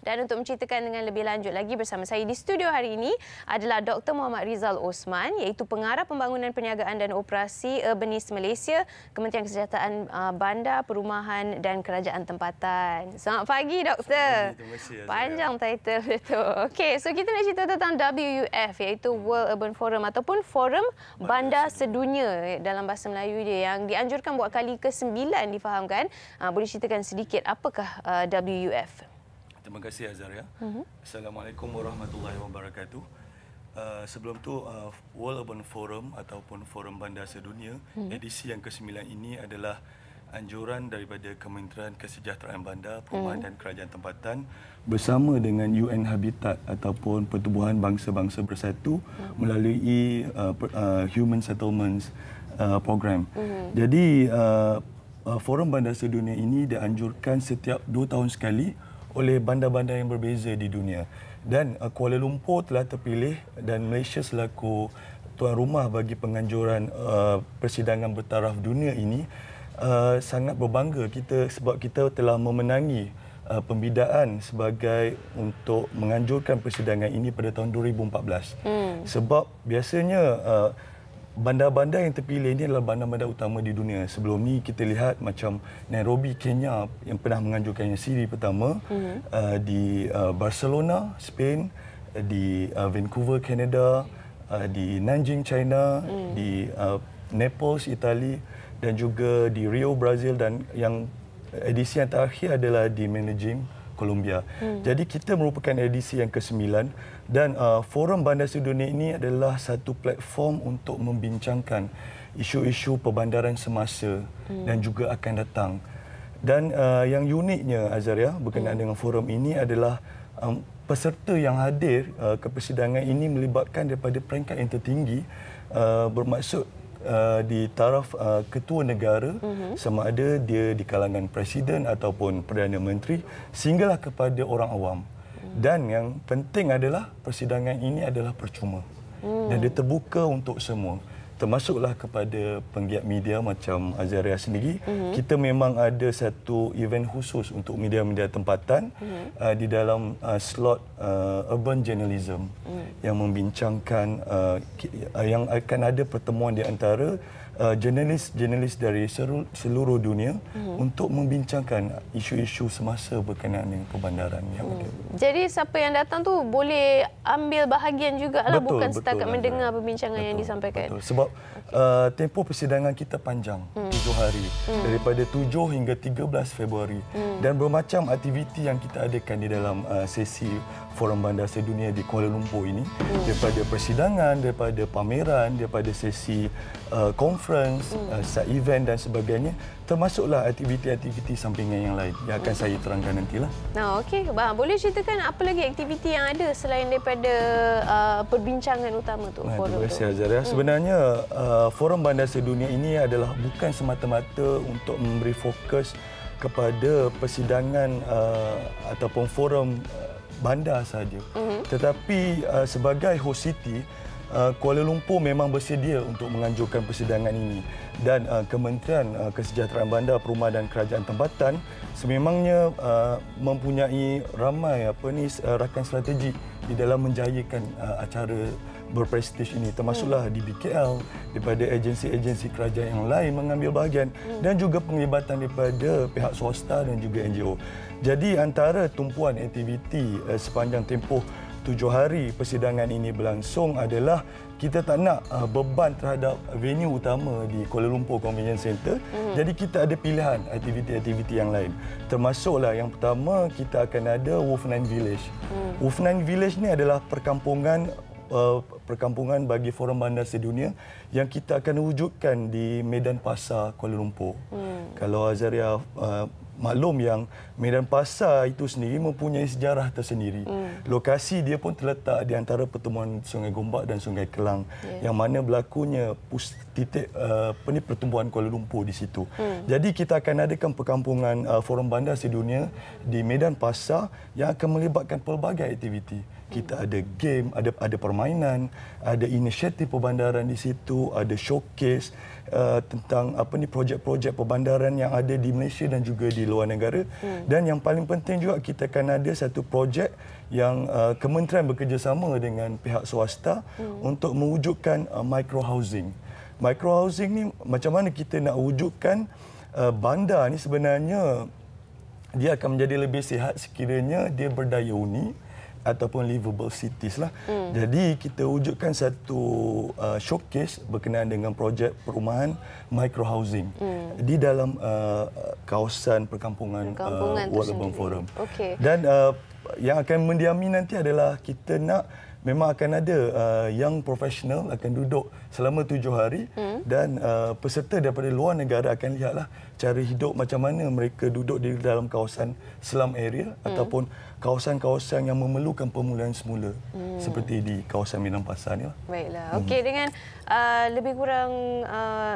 Speaker 3: Dan untuk menceritakan dengan lebih lanjut lagi, bersama saya di studio hari ini adalah Dr. Muhammad Rizal Osman, iaitu Pengarah Pembangunan Perniagaan dan Operasi Urbanis Malaysia, Kementerian Kesejahteraan Bandar, Perumahan dan Kerajaan Tempatan. Selamat pagi, Doktor.
Speaker 6: Terima kasih,
Speaker 3: panjang title itu. Okey, so kita nak cerita tentang WUF, iaitu World Urban Forum ataupun Forum Bandar Sedunia dalam bahasa Melayu dia, yang dianjurkan buat kali ke-9 difahamkan. Boleh ceritakan sedikit apakah WUF?
Speaker 6: Terima kasih Azaria. Assalamualaikum warahmatullahi wabarakatuh. Sebelum tu World Urban Forum ataupun Forum Bandar Sedunia edisi yang ke-9 ini adalah anjuran daripada Kementerian Kesejahteraan Bandar, Perumahan dan Kerajaan Tempatan bersama dengan UN Habitat ataupun Pertubuhan Bangsa-Bangsa Bersatu melalui Human Settlements Program. Jadi Forum Bandar Sedunia ini dianjurkan setiap 2 tahun sekali oleh bandar-bandar yang berbeza di dunia. Dan Kuala Lumpur telah terpilih dan Malaysia selaku tuan rumah bagi penganjuran persidangan bertaraf dunia ini sangat berbangga kita sebab kita telah memenangi pembidaan sebagai untuk menganjurkan persidangan ini pada tahun 2014. Sebab biasanya bandar-bandar yang terpilih ini adalah bandar-bandar utama di dunia. Sebelum ni kita lihat macam Nairobi, Kenya yang pernah menganjurkannya siri pertama, di Barcelona, Spain, di Vancouver, Canada, di Nanjing, China, di Naples, Itali, dan juga di Rio, Brazil, dan yang edisi yang terakhir adalah di Medellin, Colombia. Jadi kita merupakan edisi yang ke-9 dan Forum Bandar Sedunia ini adalah satu platform untuk membincangkan isu-isu perbandaran semasa dan juga akan datang. Dan yang uniknya Azaria berkenaan dengan forum ini adalah peserta yang hadir ke persidangan ini melibatkan daripada peringkat yang tertinggi, bermaksud di taraf ketua negara, sama ada dia di kalangan presiden ataupun Perdana Menteri, sehinggalah kepada orang awam. Dan yang penting adalah persidangan ini adalah percuma dan dia terbuka untuk semua, termasuklah kepada penggiat media macam Azaria sendiri. Kita memang ada satu event khusus untuk media-media tempatan di dalam slot urban journalism yang membincangkan yang akan ada pertemuan di antara jurnalis-jurnalis dari seluruh dunia untuk membincangkan isu-isu semasa berkenaan dengan perbandaran yang ada.
Speaker 3: Jadi siapa yang datang tu boleh ambil bahagian jugalah, bukan setakat
Speaker 6: betul,
Speaker 3: mendengar perbincangan yang disampaikan.
Speaker 6: Betul. Sebab tempoh persidangan kita panjang, 7 hari, daripada 7 hingga 13 Februari. Dan bermacam aktiviti yang kita adakan di dalam sesi Forum Bandar Sedunia di Kuala Lumpur ini, daripada persidangan, daripada pameran, daripada sesi conference, side event dan sebagainya, termasuklah aktiviti-aktiviti sampingan yang lain yang akan saya terangkan nantilah.
Speaker 3: Okey, boleh ceritakan apa lagi aktiviti yang ada selain daripada perbincangan utama tu?
Speaker 6: Terima kasih Azaria. Sebenarnya Forum Bandar Sedunia ini adalah bukan semata-mata untuk memberi fokus kepada persidangan ataupun forum bandar sahaja. Tetapi sebagai host city, Kuala Lumpur memang bersedia untuk menganjurkan persidangan ini, dan Kementerian Kesejahteraan Bandar, Perumahan dan Kerajaan Tempatan sememangnya mempunyai ramai rakan strategi di dalam menjayakan acara berprestij ini, termasuklah di BKL, daripada agensi-agensi kerajaan yang lain mengambil bahagian dan juga penglibatan daripada pihak swasta dan juga NGO. Jadi antara tumpuan aktiviti sepanjang tempoh 7 hari persidangan ini berlangsung adalah kita tak nak beban terhadap venue utama di Kuala Lumpur Convention Centre. Jadi kita ada pilihan aktiviti-aktiviti yang lain. Termasuklah yang pertama, kita akan ada Wolf Nine Village. Wolf Nine Village ni adalah perkampungan perkampungan bagi Forum Bandar Sedunia yang kita akan wujudkan di Medan Pasar Kuala Lumpur. Kalau Azaria maklum yang Medan Pasar itu sendiri mempunyai sejarah tersendiri. Lokasi dia pun terletak di antara pertemuan Sungai Gombak dan Sungai Kelang yang mana berlakunya titik pertumbuhan Kuala Lumpur di situ. Jadi kita akan adakan perkampungan Forum Bandar Sedunia di Medan Pasar yang akan melibatkan pelbagai aktiviti. Kita ada game, ada permainan, ada inisiatif perbandaran di situ, ada showcase tentang projek-projek perbandaran yang ada di Malaysia dan juga di luar negara. Dan yang paling penting juga kita akan ada satu projek yang kementerian bekerjasama dengan pihak swasta untuk mewujudkan micro housing. Micro housing ni macam mana kita nak wujudkan bandar ni sebenarnya dia akan menjadi lebih sihat sekiranya dia berdaya uni ataupun livable cities lah. Jadi kita wujudkan satu showcase berkenaan dengan projek perumahan micro housing di dalam kawasan perkampungan World Urban Forum. Dan yang akan mendiami nanti adalah kita nak memang akan ada yang profesional akan duduk selama 7 hari dan peserta daripada luar negara akan lihatlah cara hidup macam mana mereka duduk di dalam kawasan slum area ataupun kawasan-kawasan yang memerlukan pemulihan semula seperti di kawasan Medan Pasar ni lah.
Speaker 3: Baiklah. Okey, dengan lebih kurang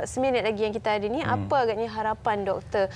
Speaker 3: seminit lagi yang kita ada ni, apa agaknya harapan doktor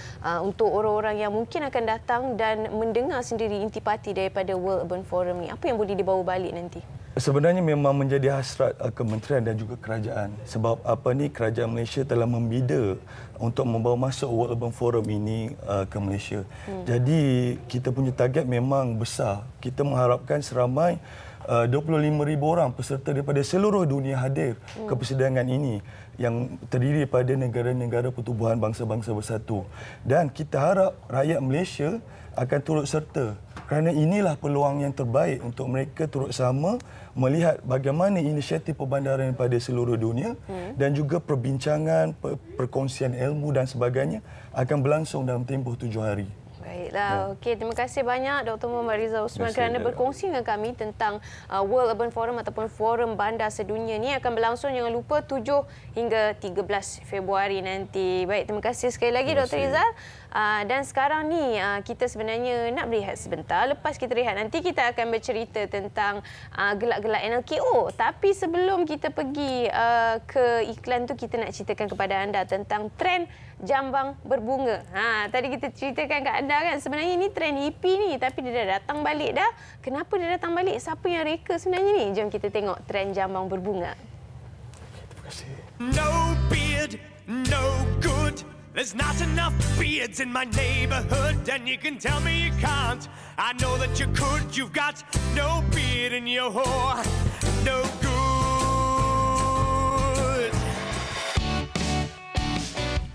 Speaker 3: untuk orang-orang yang mungkin akan datang dan mendengar sendiri intipati daripada World Urban Forum ni? Apa yang boleh dibawa balik nanti?
Speaker 6: Sebenarnya memang menjadi hasrat kementerian dan juga kerajaan sebab kerajaan Malaysia telah membida untuk membawa masuk World Urban Forum ini ke Malaysia. Jadi kita punya target memang besar. Kita mengharapkan seramai 25,000 orang peserta daripada seluruh dunia hadir ke persidangan ini yang terdiri daripada negara-negara pertubuhan bangsa-bangsa bersatu. Dan kita harap rakyat Malaysia akan turut serta kerana inilah peluang yang terbaik untuk mereka turut sama melihat bagaimana inisiatif perbandaran pada seluruh dunia dan juga perbincangan, perkongsian ilmu dan sebagainya akan berlangsung dalam tempoh 7 hari.
Speaker 3: Baiklah. Okey, terima kasih banyak Dr. Muhammad Rizal Usman kerana berkongsi dengan kami tentang World Urban Forum ataupun Forum Bandar Sedunia ni akan berlangsung jangan lupa 7 hingga 13 Februari nanti. Baik, terima kasih sekali lagi Dr. Rizal. Dan sekarang ni kita sebenarnya nak berehat sebentar. Lepas kita rehat nanti kita akan bercerita tentang gelak-gelak NLKO. Tapi sebelum kita pergi ke iklan tu, kita nak ceritakan kepada anda tentang trend jambang berbunga. Tadi kita ceritakan kat anda kan, sebenarnya ini trend hippie ni, tapi dia dah datang balik dah. Kenapa dia datang balik? Siapa yang reka sebenarnya ni? Jom kita tengok trend jambang berbunga.
Speaker 6: Terima kasih.
Speaker 9: No beard, no good. There's not enough beards in my neighborhood, and you can tell me you can't. I know that you could. You've got no beard in your whore. No good.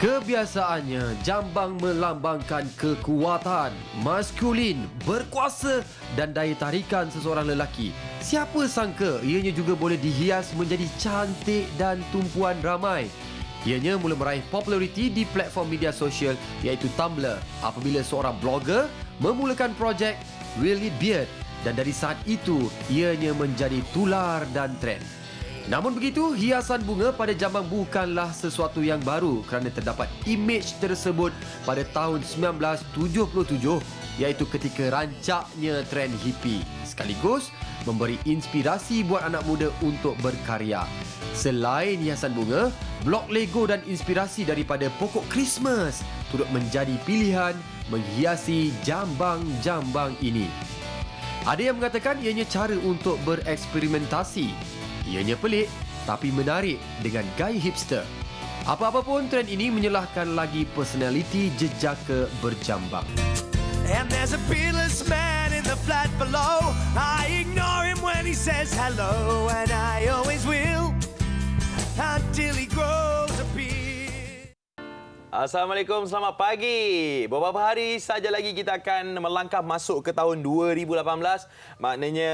Speaker 10: Kebiasaannya, jambang melambangkan kekuatan, maskulin, berkuasa dan daya tarikan seseorang lelaki. Siapa sangka ianya juga boleh dihias menjadi cantik dan tumpuan ramai. Ianya mula meraih populariti di platform media sosial iaitu Tumblr apabila seorang blogger memulakan projek Will It Beard dan dari saat itu ianya menjadi tular dan trend. Namun begitu, hiasan bunga pada jambang bukanlah sesuatu yang baru kerana terdapat imej tersebut pada tahun 1977 iaitu ketika rancaknya trend hippie sekaligus memberi inspirasi buat anak muda untuk berkarya. Selain hiasan bunga, blok Lego dan inspirasi daripada pokok Christmas turut menjadi pilihan menghiasi jambang-jambang ini. Ada yang mengatakan ianya cara untuk bereksperimentasi. Ianya pelik tapi menarik dengan gaya hipster. Apa-apa pun, trend ini menyelahkan lagi personaliti jejaka berjambang.
Speaker 9: And there's a beardless man in the flat below. I ignore him when he says hello, and I always will until he grows a beard.
Speaker 2: Assalamualaikum, selamat pagi. Beberapa hari saja lagi kita akan melangkah masuk ke tahun 2018. Maknanya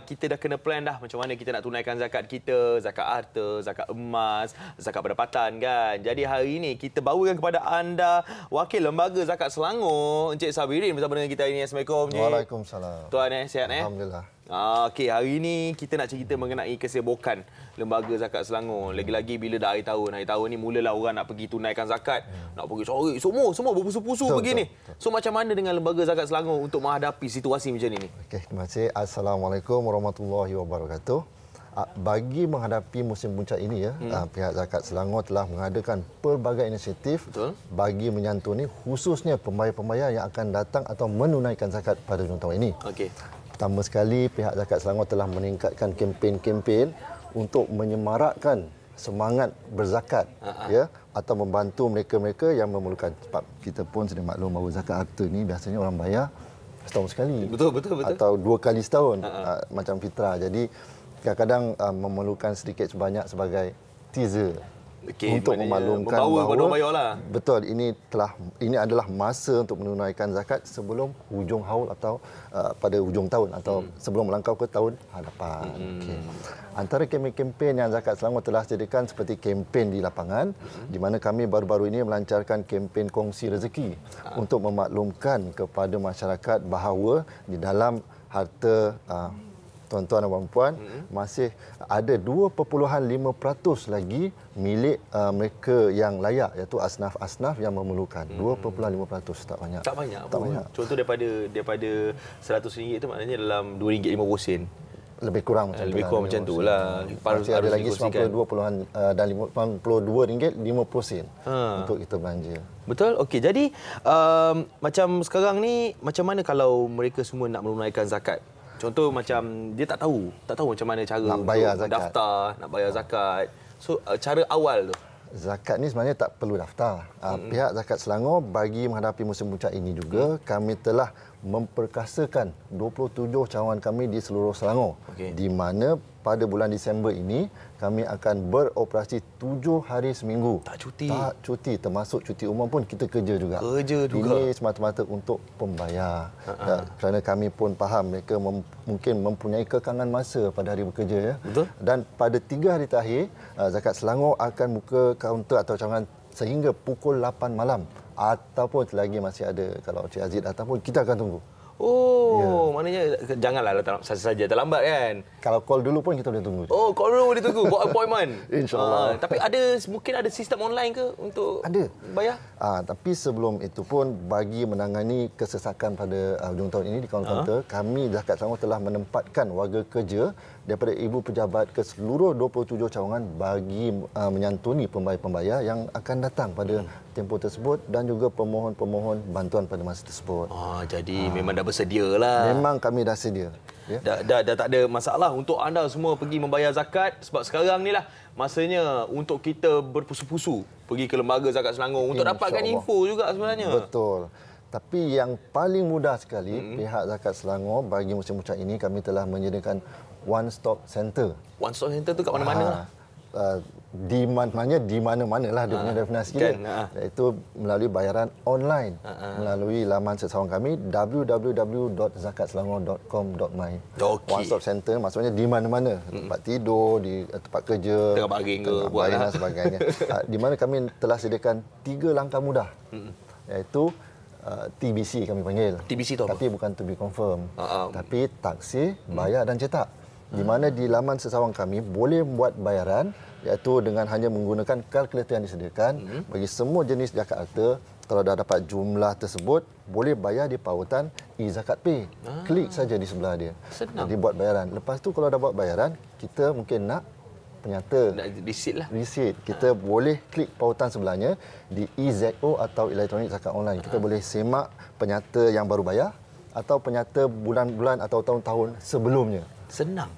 Speaker 2: kita dah kena plan dah macam mana kita nak tunaikan zakat kita, zakat harta, zakat emas, zakat pendapatan kan. Jadi hari ini kita bawakan kepada anda Wakil Lembaga Zakat Selangor, Encik Sabirin bersama dengan kita ini. Assalamualaikum.
Speaker 11: Waalaikumsalam.
Speaker 2: Tuan sihat
Speaker 11: Alhamdulillah.
Speaker 2: Okey, hari ini kita nak cerita mengenai kesibukan Lembaga Zakat Selangor. Lagi-lagi bila dah akhir tahun ni mulalah orang nak pergi tunaikan zakat, nak pergi cari semua berpusu-pusu pergi ni. So macam mana dengan Lembaga Zakat Selangor untuk menghadapi situasi macam ni?
Speaker 11: Okey, terima kasih. Assalamualaikum warahmatullahi wabarakatuh. Bagi menghadapi musim puncak ini pihak Zakat Selangor telah mengadakan pelbagai inisiatif bagi menyantuni khususnya pembayar-pembayar yang akan datang atau menunaikan zakat pada hujung tahun ini.
Speaker 2: Okey.
Speaker 11: Pertama sekali, pihak Zakat Selangor telah meningkatkan kempen-kempen untuk menyemarakkan semangat berzakat atau membantu mereka-mereka yang memerlukan. Sebab kita pun sedia maklum bahawa zakat harta ni biasanya orang bayar setahun sekali.
Speaker 2: Betul.
Speaker 11: Atau 2 kali setahun macam fitrah. Jadi kadang-kadang memerlukan sedikit sebanyak sebagai teaser untuk memaklumkan bahawa betul ini adalah masa untuk menunaikan zakat sebelum hujung haul atau pada hujung tahun atau sebelum melangkau ke tahun hadapan. Antara kempen-kempen yang Zakat Selangor telah sediakan seperti kempen di lapangan di mana kami baru-baru ini melancarkan kempen kongsi rezeki untuk memaklumkan kepada masyarakat bahawa di dalam harta tuan-tuan dan puan-puan masih ada 2.5% lagi milik mereka yang layak, iaitu asnaf-asnaf yang memerlukan. 2.5%, tak banyak.
Speaker 2: Tak banyak. Contoh daripada RM100 itu maknanya dalam RM2.50.
Speaker 11: Lebih kurang macam
Speaker 2: tu lah.
Speaker 11: Masih ada lagi RM92 dan RM52.50 untuk kita belanja.
Speaker 2: Betul? Okey. Jadi macam sekarang ni, macam mana kalau mereka semua nak menunaikan zakat? Contoh macam dia tak tahu macam mana cara
Speaker 11: nak bayar zakat,
Speaker 2: daftar, nak bayar zakat. So cara awal tu.
Speaker 11: Zakat ni sebenarnya tak perlu daftar. Pihak Zakat Selangor bagi menghadapi musim puncak ini juga kami telah memperkasakan 27 cawangan kami di seluruh Selangor. Di mana pada bulan Disember ini kami akan beroperasi 7 hari seminggu. Tak cuti, termasuk cuti umum pun kita kerja juga. Ini semata-mata untuk pembayar. Kerana kami pun faham mereka mungkin mempunyai kekangan masa pada hari bekerja.
Speaker 2: Betul.
Speaker 11: Dan pada 3 hari terakhir, Zakat Selangor akan buka kaunter atau cawangan sehingga pukul 8 malam. Ataupun selagi masih ada, kalau Cik Aziz datang pun kita akan tunggu.
Speaker 2: Maknanya janganlah saja terlambat kan.
Speaker 11: Kalau call dulu pun kita boleh tunggu.
Speaker 2: Call dulu boleh tunggu, buat appointment.
Speaker 11: InsyaAllah.
Speaker 2: Tapi mungkin ada sistem online ke untuk bayar?
Speaker 11: Tapi sebelum itu pun bagi menangani kesesakan pada hujung tahun ini di kaunter, kami Zakat Selangor telah menempatkan warga kerja daripada ibu pejabat ke seluruh 27 cawangan bagi menyantuni pembayar-pembayar yang akan datang pada tempoh tersebut dan juga pemohon-pemohon bantuan pada masa tersebut.
Speaker 2: Jadi memang dah bersedia lah.
Speaker 11: Memang kami dah sedia.
Speaker 2: Dah tak ada masalah untuk anda semua pergi membayar zakat sebab sekarang ni lah masanya untuk kita berpusu-pusu pergi ke Lembaga Zakat Selangor untuk dapatkan info juga sebenarnya.
Speaker 11: Betul. Tapi yang paling mudah sekali pihak Zakat Selangor bagi musim puncak ini kami telah menyediakan One Stop Center.
Speaker 2: One Stop Center tu kat mana-mana?
Speaker 11: Di mana-mana lah dia punya definisi dia. Iaitu melalui bayaran online melalui laman sesawang kami www.zakatselangor.com.my. One Stop Center maksudnya di mana-mana, tempat tidur, di tempat kerja,
Speaker 2: tengah baring ke buat
Speaker 11: dan sebagainya. Di mana kami telah sediakan 3 langkah mudah. Iaitu TBC kami panggil.
Speaker 2: TBC tu apa?
Speaker 11: Tapi bukan to be confirm. Tapi taksir, bayar dan cetak. Di mana di laman sesawang kami boleh membuat bayaran iaitu dengan hanya menggunakan kalkulator yang disediakan bagi semua jenis zakat harta. Kalau dah dapat jumlah tersebut, boleh bayar di pautan e-Zakat Pay. Klik saja di sebelah dia. Jadi buat bayaran. Lepas tu kalau dah buat bayaran, kita mungkin nak penyata. Resit. Kita boleh klik pautan sebelahnya di EZO atau Elektronik Zakat Online. Kita boleh semak penyata yang baru bayar atau penyata bulan-bulan atau tahun-tahun sebelumnya.
Speaker 2: Senang.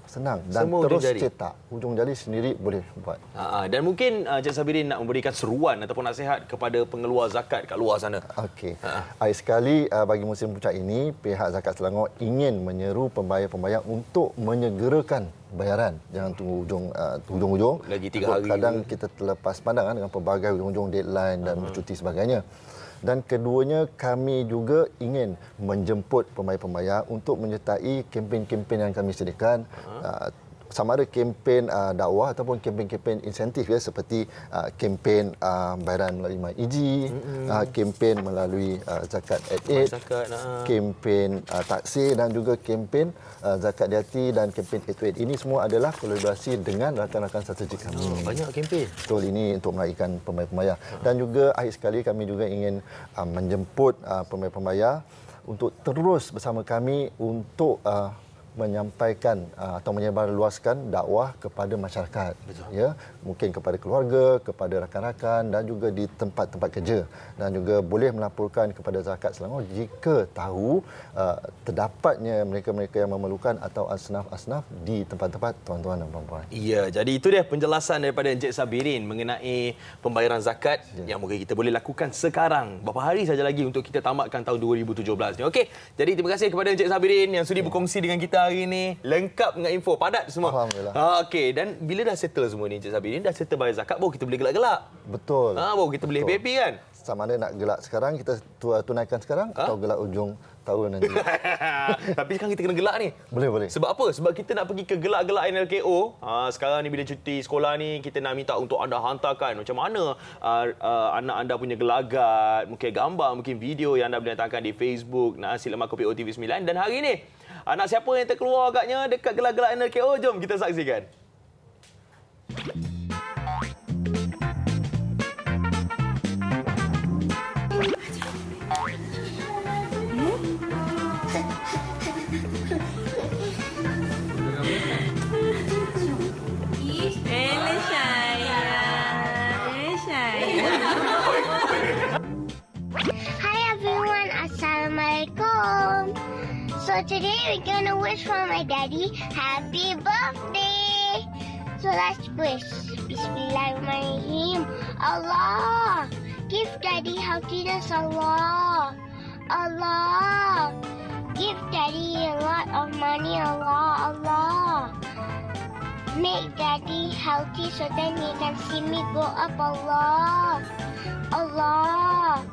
Speaker 11: Dan semua terus cetak. Hujung jari sendiri boleh buat.
Speaker 2: Dan mungkin Encik Sabirin nak memberikan seruan ataupun nasihat kepada pengeluar zakat kat luar sana.
Speaker 11: Okey. Akhir sekali bagi musim puncak ini, pihak Zakat Selangor ingin menyeru pembayar-pembayar untuk menyegerakan bayaran. Jangan tunggu hujung-hujung.
Speaker 2: Lagi 3 hari.
Speaker 11: Kadang kita terlepas pandang dengan pelbagai hujung-hujung deadline dan bercuti sebagainya. Dan keduanya, kami juga ingin menjemput pembayar-pembayar untuk menyertai kempen-kempen yang kami sediakan sama ada kempen dakwah ataupun kempen-kempen insentif ya, seperti kempen bayaran melalui MyEG, kempen melalui zakat at-Aid, kempen taksir dan juga kempen zakat di hati dan kempen 828. Ini semua adalah kolaborasi dengan rakan-rakan strategik kami.
Speaker 2: Banyak kempen.
Speaker 11: Betul, ini untuk meraihkan pembayar-pembayar. Dan juga akhir sekali kami juga ingin menjemput pembayar-pembayar untuk terus bersama kami untuk menyampaikan atau menyebarluaskan dakwah kepada masyarakat. Betul. Ya, mungkin kepada keluarga, kepada rakan-rakan dan juga di tempat-tempat kerja, dan juga boleh melaporkan kepada Zakat Selangor jika tahu terdapatnya mereka-mereka yang memerlukan atau asnaf-asnaf di tempat-tempat tuan-tuan dan puan-puan.
Speaker 2: Ya, jadi itu dia penjelasan daripada Encik Sabirin mengenai pembayaran zakat yang mungkin kita boleh lakukan sekarang. Berapa hari saja lagi untuk kita tamatkan tahun 2017 ni. Okey, jadi terima kasih kepada Encik Sabirin yang sudi berkongsi dengan kita hari ini, lengkap dengan info, padat semua.
Speaker 11: Alhamdulillah.
Speaker 2: Okey, dan bila dah settle semua ni Encik Sabirin, dah settle bayar zakat, baru kita boleh gelak-gelak.
Speaker 11: Betul.
Speaker 2: Baru kita boleh happy kan?
Speaker 11: Sama ada nak gelak sekarang, kita tunaikan sekarang atau gelak ujung tahun nanti.
Speaker 2: Tapi sekarang kita kena gelak ni.
Speaker 11: Boleh.
Speaker 2: Sebab apa? Sebab kita nak pergi ke gelak-gelak NLKO. Sekarang ni bila cuti sekolah ni, kita nak minta untuk anda hantarkan macam mana anak anda punya gelagat, mungkin gambar, mungkin video yang anda boleh hantarkan di Facebook Nasi Lemak Kopi O TV 9. Dan hari ni, anak siapa yang terkeluar agaknya dekat gelak-gelak NLKO? Jom kita saksikan.
Speaker 12: Hi everyone, Assalamualaikum. So today we're gonna wish for my daddy happy birthday. So let's wish. Bismillahirrahmanirrahim. Allah, give daddy healthiness. Allah, Allah, give daddy a lot of money. Allah, Allah, make daddy healthy so then he can see me grow up. Allah, Allah,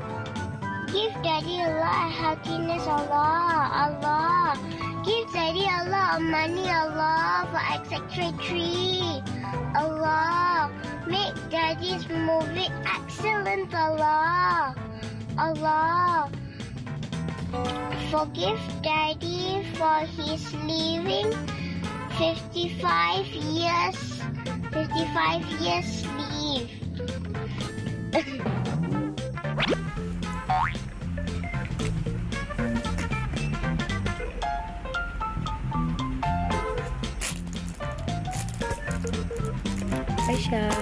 Speaker 12: give daddy a lot of healthiness. Allah, Allah, give daddy a lot of money. Allah, for X-Ray 3. Allah, make daddy's movie excellent. Allah, Allah, forgive daddy for his leaving 55 years leave.
Speaker 13: Aisyah.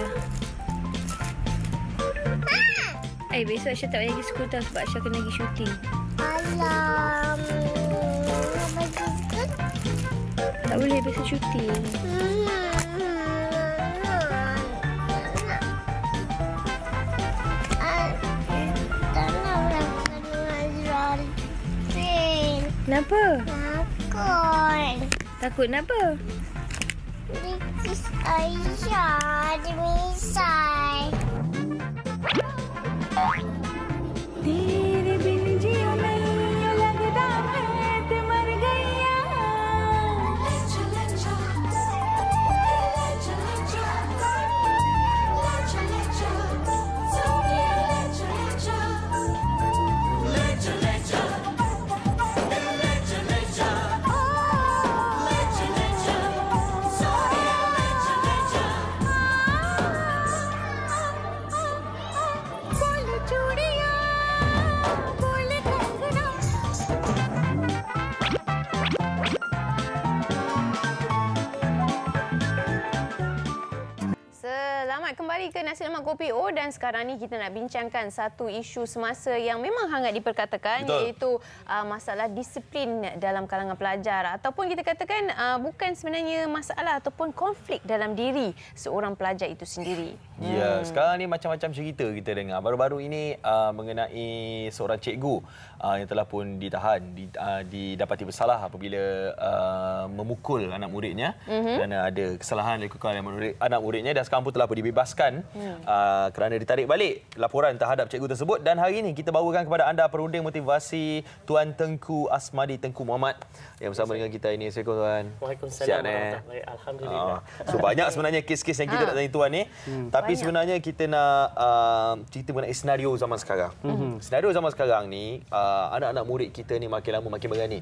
Speaker 13: Besok Aisyah tak payah pergi sekolah tau sebab Aisyah kena pergi syuting.
Speaker 12: Alam.
Speaker 13: Tak boleh besok syuting. Kenapa?
Speaker 12: Takut.
Speaker 13: Takut kenapa?
Speaker 12: Dikis Aisyah dimisai.
Speaker 13: तेरे बिन जियो नहीं लगता है ते मर गया
Speaker 3: Kembali ke Nasi Lemak Kopi O dan sekarang ni kita nak bincangkan satu isu semasa yang memang hangat diperkatakan. Betul. Iaitu masalah disiplin dalam kalangan pelajar ataupun kita katakan bukan sebenarnya masalah ataupun konflik dalam diri seorang pelajar itu sendiri.
Speaker 2: Ya, sekarang ni macam-macam cerita kita dengar. Baru-baru ini mengenai seorang cikgu yang telah pun ditahan, didapati bersalah apabila memukul anak muridnya kerana ada kesalahan dilakukan oleh anak muridnya, dan sekarang pun telah pun dibebaskan kerana ditarik balik laporan terhadap cikgu tersebut. Dan hari ini kita bawakan kepada anda perunding motivasi Tuan Tengku Asmadi Tengku Muhammad yang bersama dengan kita ini. Assalamualaikum Tuan.
Speaker 14: Waalaikumsalam. Alhamdulillah.
Speaker 2: So banyak sebenarnya kes-kes yang kita nak tanya Tuan ni. Tapi sebenarnya kita nak cerita mengenai senario zaman sekarang. Senario zaman sekarang ni, anak-anak murid kita ni makin lama makin berani.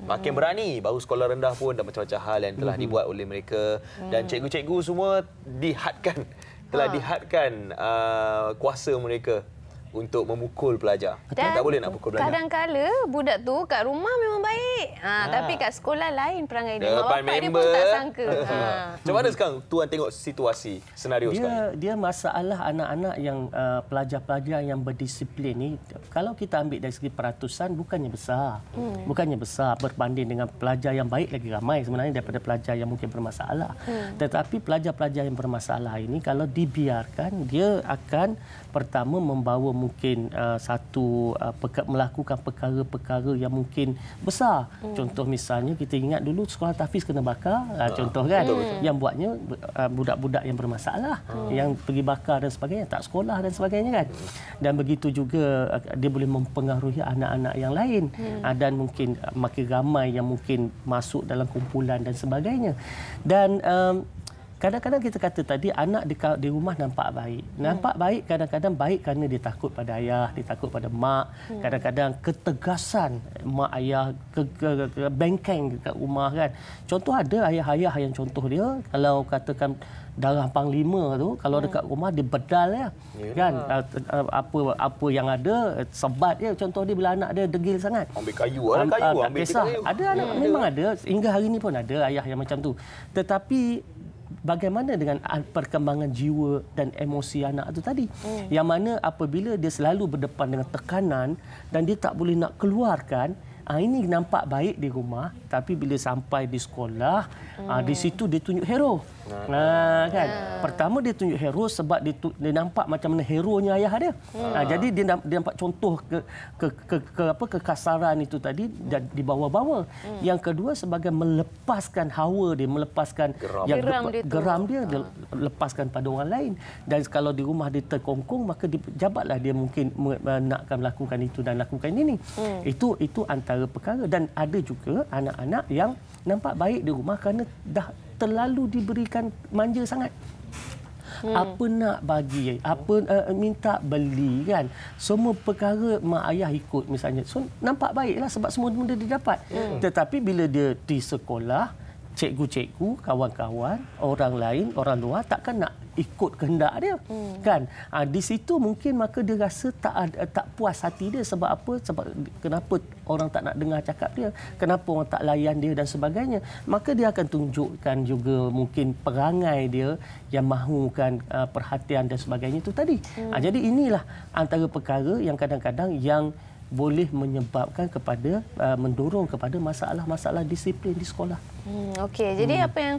Speaker 2: Makin berani. Baru sekolah rendah pun dah macam-macam hal yang telah dibuat oleh mereka. Dan cikgu-cikgu semua dihadkan. Telah dihadkan kuasa mereka untuk memukul pelajar. Tak boleh nak pukul pelajar.
Speaker 3: Kadang-kala budak tu kat rumah memang baik. Tapi kat sekolah lain perangai dia.
Speaker 2: Depan
Speaker 3: Mak bapak dia
Speaker 2: member
Speaker 3: pun tak sangka.
Speaker 2: Macam mana sekarang Tuan tengok situasi, senario sekarang?
Speaker 14: Dia masalah anak-anak yang pelajar-pelajar yang berdisiplin ni, kalau kita ambil dari segi peratusan bukannya besar. Bukannya besar berbanding dengan pelajar yang baik, lagi ramai sebenarnya daripada pelajar yang mungkin bermasalah. Tetapi pelajar-pelajar yang bermasalah ini kalau dibiarkan, dia akan pertama membawa mungkin melakukan perkara-perkara yang mungkin besar. Contoh misalnya kita ingat dulu sekolah tahfiz kena bakar, contoh kan. Yang buatnya budak-budak yang bermasalah, yang pergi bakar dan sebagainya, tak sekolah dan sebagainya kan. Dan begitu juga dia boleh mempengaruhi anak-anak yang lain. Dan mungkin makin ramai yang mungkin masuk dalam kumpulan dan sebagainya. Dan kadang-kadang kita kata tadi anak di rumah nampak baik. Nampak baik kadang-kadang baik kerana dia takut pada ayah, dia takut pada mak. Kadang-kadang ketegasan mak ayah, bengkeng dekat rumah kan. Contoh ada ayah-ayah yang contoh dia kalau katakan darah panglima tu, kalau dekat rumah dia bedal ya. Kan apa yang ada sebat dia, contoh dia bila anak dia degil sangat.
Speaker 2: Ambil kayu, ambil
Speaker 14: kayu. Ada anak memang ada, hingga hari ni pun ada ayah yang macam tu. Tetapi bagaimana dengan perkembangan jiwa dan emosi anak itu tadi? Yang mana apabila dia selalu berdepan dengan tekanan dan dia tak boleh nak keluarkan, ini nampak baik di rumah, tapi bila sampai di sekolah, di situ dia tunjuk hero. Kan? Pertama dia tunjuk hero sebab dia nampak macam mana heronya ayah dia. Jadi dia nampak contoh kekasaran itu tadi dan dibawa-bawa. Yang kedua sebagai melepaskan hawa dia, melepaskan geram dia lepaskan pada orang lain. Dan kalau di rumah dia terkongkong, maka jabatlah dia mungkin nakkan melakukan itu dan lakukan ini. Itu antara perkara. Dan ada juga anak-anak yang nampak baik di rumah kerana dah terlalu diberikan manja sangat. Apa nak bagi, apa minta beli kan. Semua perkara mak ayah ikut misalnya. So nampak baiklah sebab semua benda dia dapat. Tetapi bila dia di sekolah, cikgu-cikgu, kawan-kawan, orang lain, orang luar takkan nak ikut kehendak dia. Kan? Di situ mungkin maka dia rasa tak puas hati dia sebab apa? Sebab kenapa orang tak nak dengar cakap dia? Kenapa orang tak layan dia dan sebagainya? Maka dia akan tunjukkan juga mungkin perangai dia yang mahukan perhatian dan sebagainya itu tadi. Jadi inilah antara perkara yang kadang-kadang yang boleh menyebabkan kepada mendorong kepada masalah-masalah disiplin di sekolah.
Speaker 3: Okey, jadi apa yang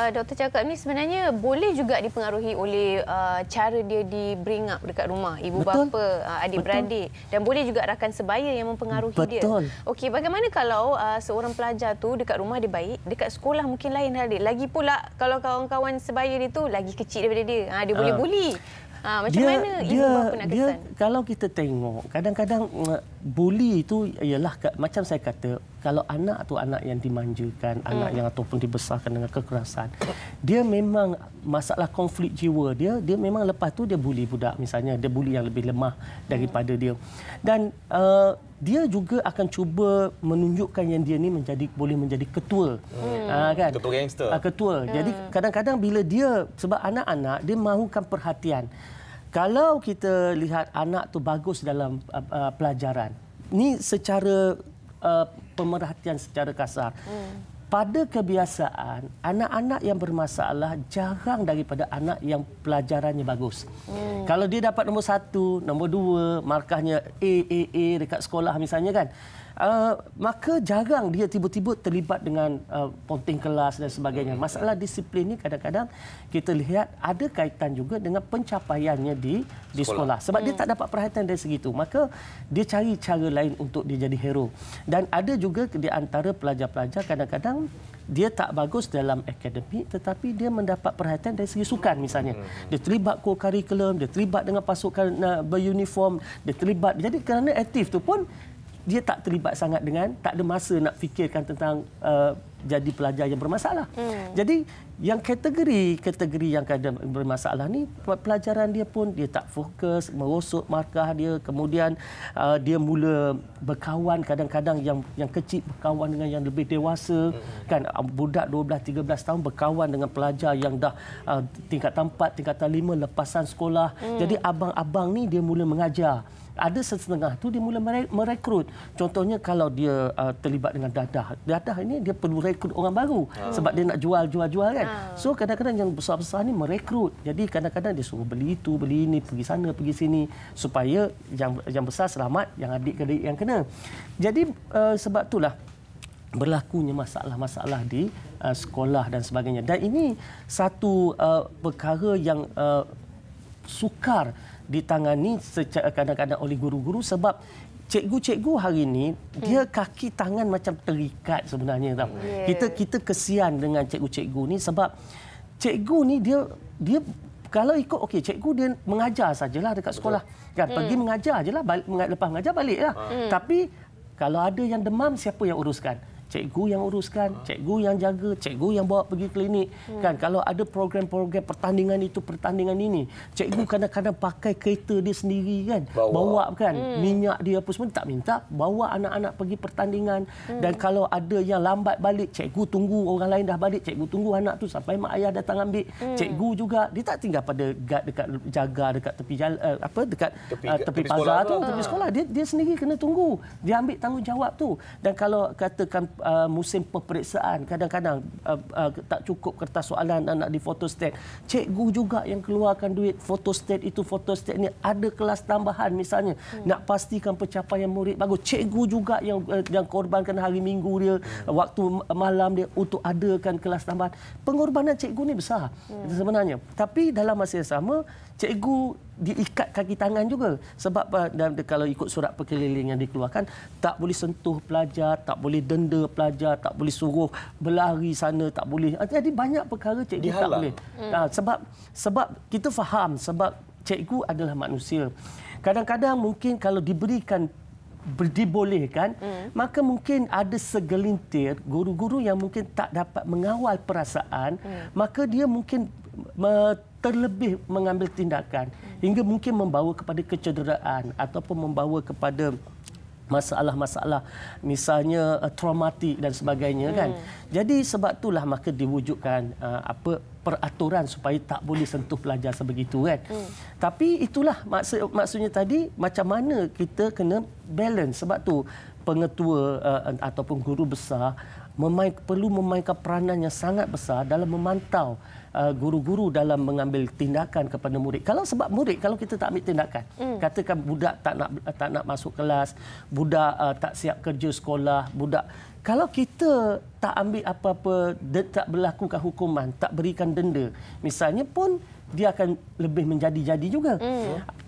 Speaker 3: doktor cakap ni sebenarnya boleh juga dipengaruhi oleh cara dia di bring up dekat rumah, ibu bapa, adik-beradik, dan boleh juga rakan sebaya yang mempengaruhi dia. Okey, bagaimana kalau seorang pelajar tu dekat rumah dia baik, dekat sekolah mungkin lain hal dia. Lagi pula kalau kawan-kawan sebaya dia tu lagi kecil daripada dia, dia boleh bully. Macam mana ibu bapa nak kesan?
Speaker 14: Kalau kita tengok, kadang-kadang bully itu ialah macam saya kata, kalau anak tu anak yang dimanjakan, anak yang ataupun dibesarkan dengan kekerasan, dia memang masalah konflik jiwa dia memang lepas tu dia bully budak, misalnya dia bully yang lebih lemah daripada dia. Dan dia juga akan cuba menunjukkan yang dia ni boleh menjadi ketua. Kan?
Speaker 2: Ketua gangster.
Speaker 14: Ketua. Jadi kadang-kadang bila dia, sebab anak-anak dia mahukan perhatian. Kalau kita lihat anak tu bagus dalam pelajaran, ni secara pemerhatian secara kasar. Pada kebiasaan, anak-anak yang bermasalah jarang daripada anak yang pelajarannya bagus. Kalau dia dapat nombor 1, nombor 2, markahnya A dekat sekolah misalnya kan, maka jarang dia tiba-tiba terlibat dengan ponting kelas dan sebagainya. Masalah disiplin ni kadang-kadang kita lihat ada kaitan juga dengan pencapaiannya di sekolah. Sebab dia tak dapat perhatian dari segitu. Maka dia cari cara lain untuk dia jadi hero. Dan ada juga di antara pelajar-pelajar kadang-kadang dia tak bagus dalam akademik tetapi dia mendapat perhatian dari segi sukan misalnya. Dia terlibat co-curriculum, dia terlibat dengan pasukan beruniform, dia terlibat. Jadi kerana aktif tu pun dia tak terlibat sangat dengan, tak ada masa nak fikirkan tentang jadi pelajar yang bermasalah. Jadi yang kategori yang kadang bermasalah ni, pelajaran dia pun dia tak fokus, merosot markah dia, kemudian dia mula berkawan kadang-kadang yang kecil berkawan dengan yang lebih dewasa. Kan budak 12 13 tahun berkawan dengan pelajar yang dah tingkatan 4, tingkatan 5 lepasan sekolah. Jadi abang-abang ni dia mula mengajar. Ada setengah tu dia mula merekrut. Contohnya kalau dia terlibat dengan dadah. Dadah ini dia perlu rekrut orang baru sebab dia nak jual kan. So kadang-kadang yang besar-besar ni merekrut. Jadi kadang-kadang dia suruh beli itu, beli ini, pergi sana, pergi sini supaya yang besar selamat, yang adik-adik yang kena. Jadi sebab itulah berlakunya masalah-masalah di sekolah dan sebagainya. Dan ini satu perkara yang sukar ditangani secara kadang-kadang oleh guru-guru sebab cikgu-cikgu hari ini dia kaki tangan macam terikat sebenarnya tau. Kita kesian dengan cikgu-cikgu ni sebab cikgu ni dia kalau ikut okey cikgu dia mengajar sajalah dekat sekolah. Kan pergi mengajar ajalah, lepas mengajar baliklah. Tapi kalau ada yang demam siapa yang uruskan? Cikgu yang uruskan, cikgu yang jaga, cikgu yang bawa pergi klinik. Kan kalau ada program-program pertandingan itu, pertandingan ini, cikgu kadang-kadang pakai kereta dia sendiri kan, bawa kan minyak dia apa semua, tak minta bawa anak-anak pergi pertandingan. Dan kalau ada yang lambat balik, cikgu tunggu orang lain dah balik, cikgu tunggu anak tu sampai mak ayah datang ambil. Cikgu juga dia tak tinggal pada guard dekat jaga dekat tepi jalan dekat tepi pagar tu, tepi sekolah. Dia sendiri kena tunggu. Dia ambil tanggungjawab tu. Dan kalau katakan musim peperiksaan kadang-kadang tak cukup kertas soalan nak di photostat, cikgu juga yang keluarkan duit photostat itu, photostat ni. Ada kelas tambahan misalnya nak pastikan pencapaian murid bagus, cikgu juga yang korbankan hari minggu dia, waktu malam dia untuk adakan kelas tambahan. Pengorbanan cikgu ni besar sebenarnya, tapi dalam masa yang sama cikgu diikat kaki tangan juga sebab kalau ikut surat perkeliling yang dikeluarkan tak boleh sentuh pelajar, tak boleh denda pelajar, tak boleh suruh berlari sana, tak boleh. Jadi banyak perkara cikgu tak boleh. Sebab kita faham sebab cikgu adalah manusia. Kadang-kadang mungkin kalau dibolehkan, maka mungkin ada segelintir guru-guru yang mungkin tak dapat mengawal perasaan, maka dia mungkin terlebih mengambil tindakan hingga mungkin membawa kepada kecederaan ataupun membawa kepada masalah-masalah misalnya traumatik dan sebagainya kan. Jadi sebab itulah maka diwujudkan peraturan supaya tak boleh sentuh pelajar sebegitu kan. Tapi itulah maksudnya tadi macam mana kita kena balance. Sebab tu pengetua ataupun guru besar perlu memainkan peranan yang sangat besar dalam memantau guru-guru dalam mengambil tindakan kepada murid. Sebab murid kalau kita tak ambil tindakan, katakan budak tak nak masuk kelas, budak tak siap kerja sekolah, budak kalau kita tak ambil apa-apa, tak berlakukan hukuman, tak berikan denda, misalnya pun dia akan lebih menjadi-jadi juga.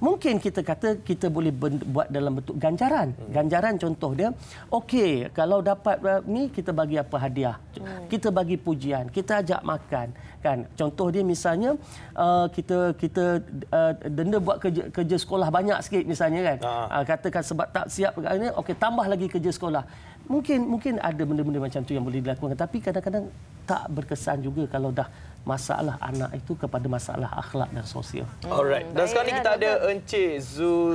Speaker 14: Mungkin kita kata kita boleh buat dalam bentuk ganjaran. Ganjaran contoh dia, okey, kalau dapat ni kita bagi apa hadiah. Kita bagi pujian, kita ajak makan. Kan? Contoh dia misalnya kita denda buat kerja sekolah banyak sikit misalnya kan. Katakan sebab tak siap ni, okey tambah lagi kerja sekolah. Mungkin ada benda-benda macam tu yang boleh dilakukan, tapi kadang-kadang tak berkesan juga kalau dah masalah anak itu kepada masalah akhlak dan sosial.
Speaker 2: Alright. Dan sekarang ni kita ada Encik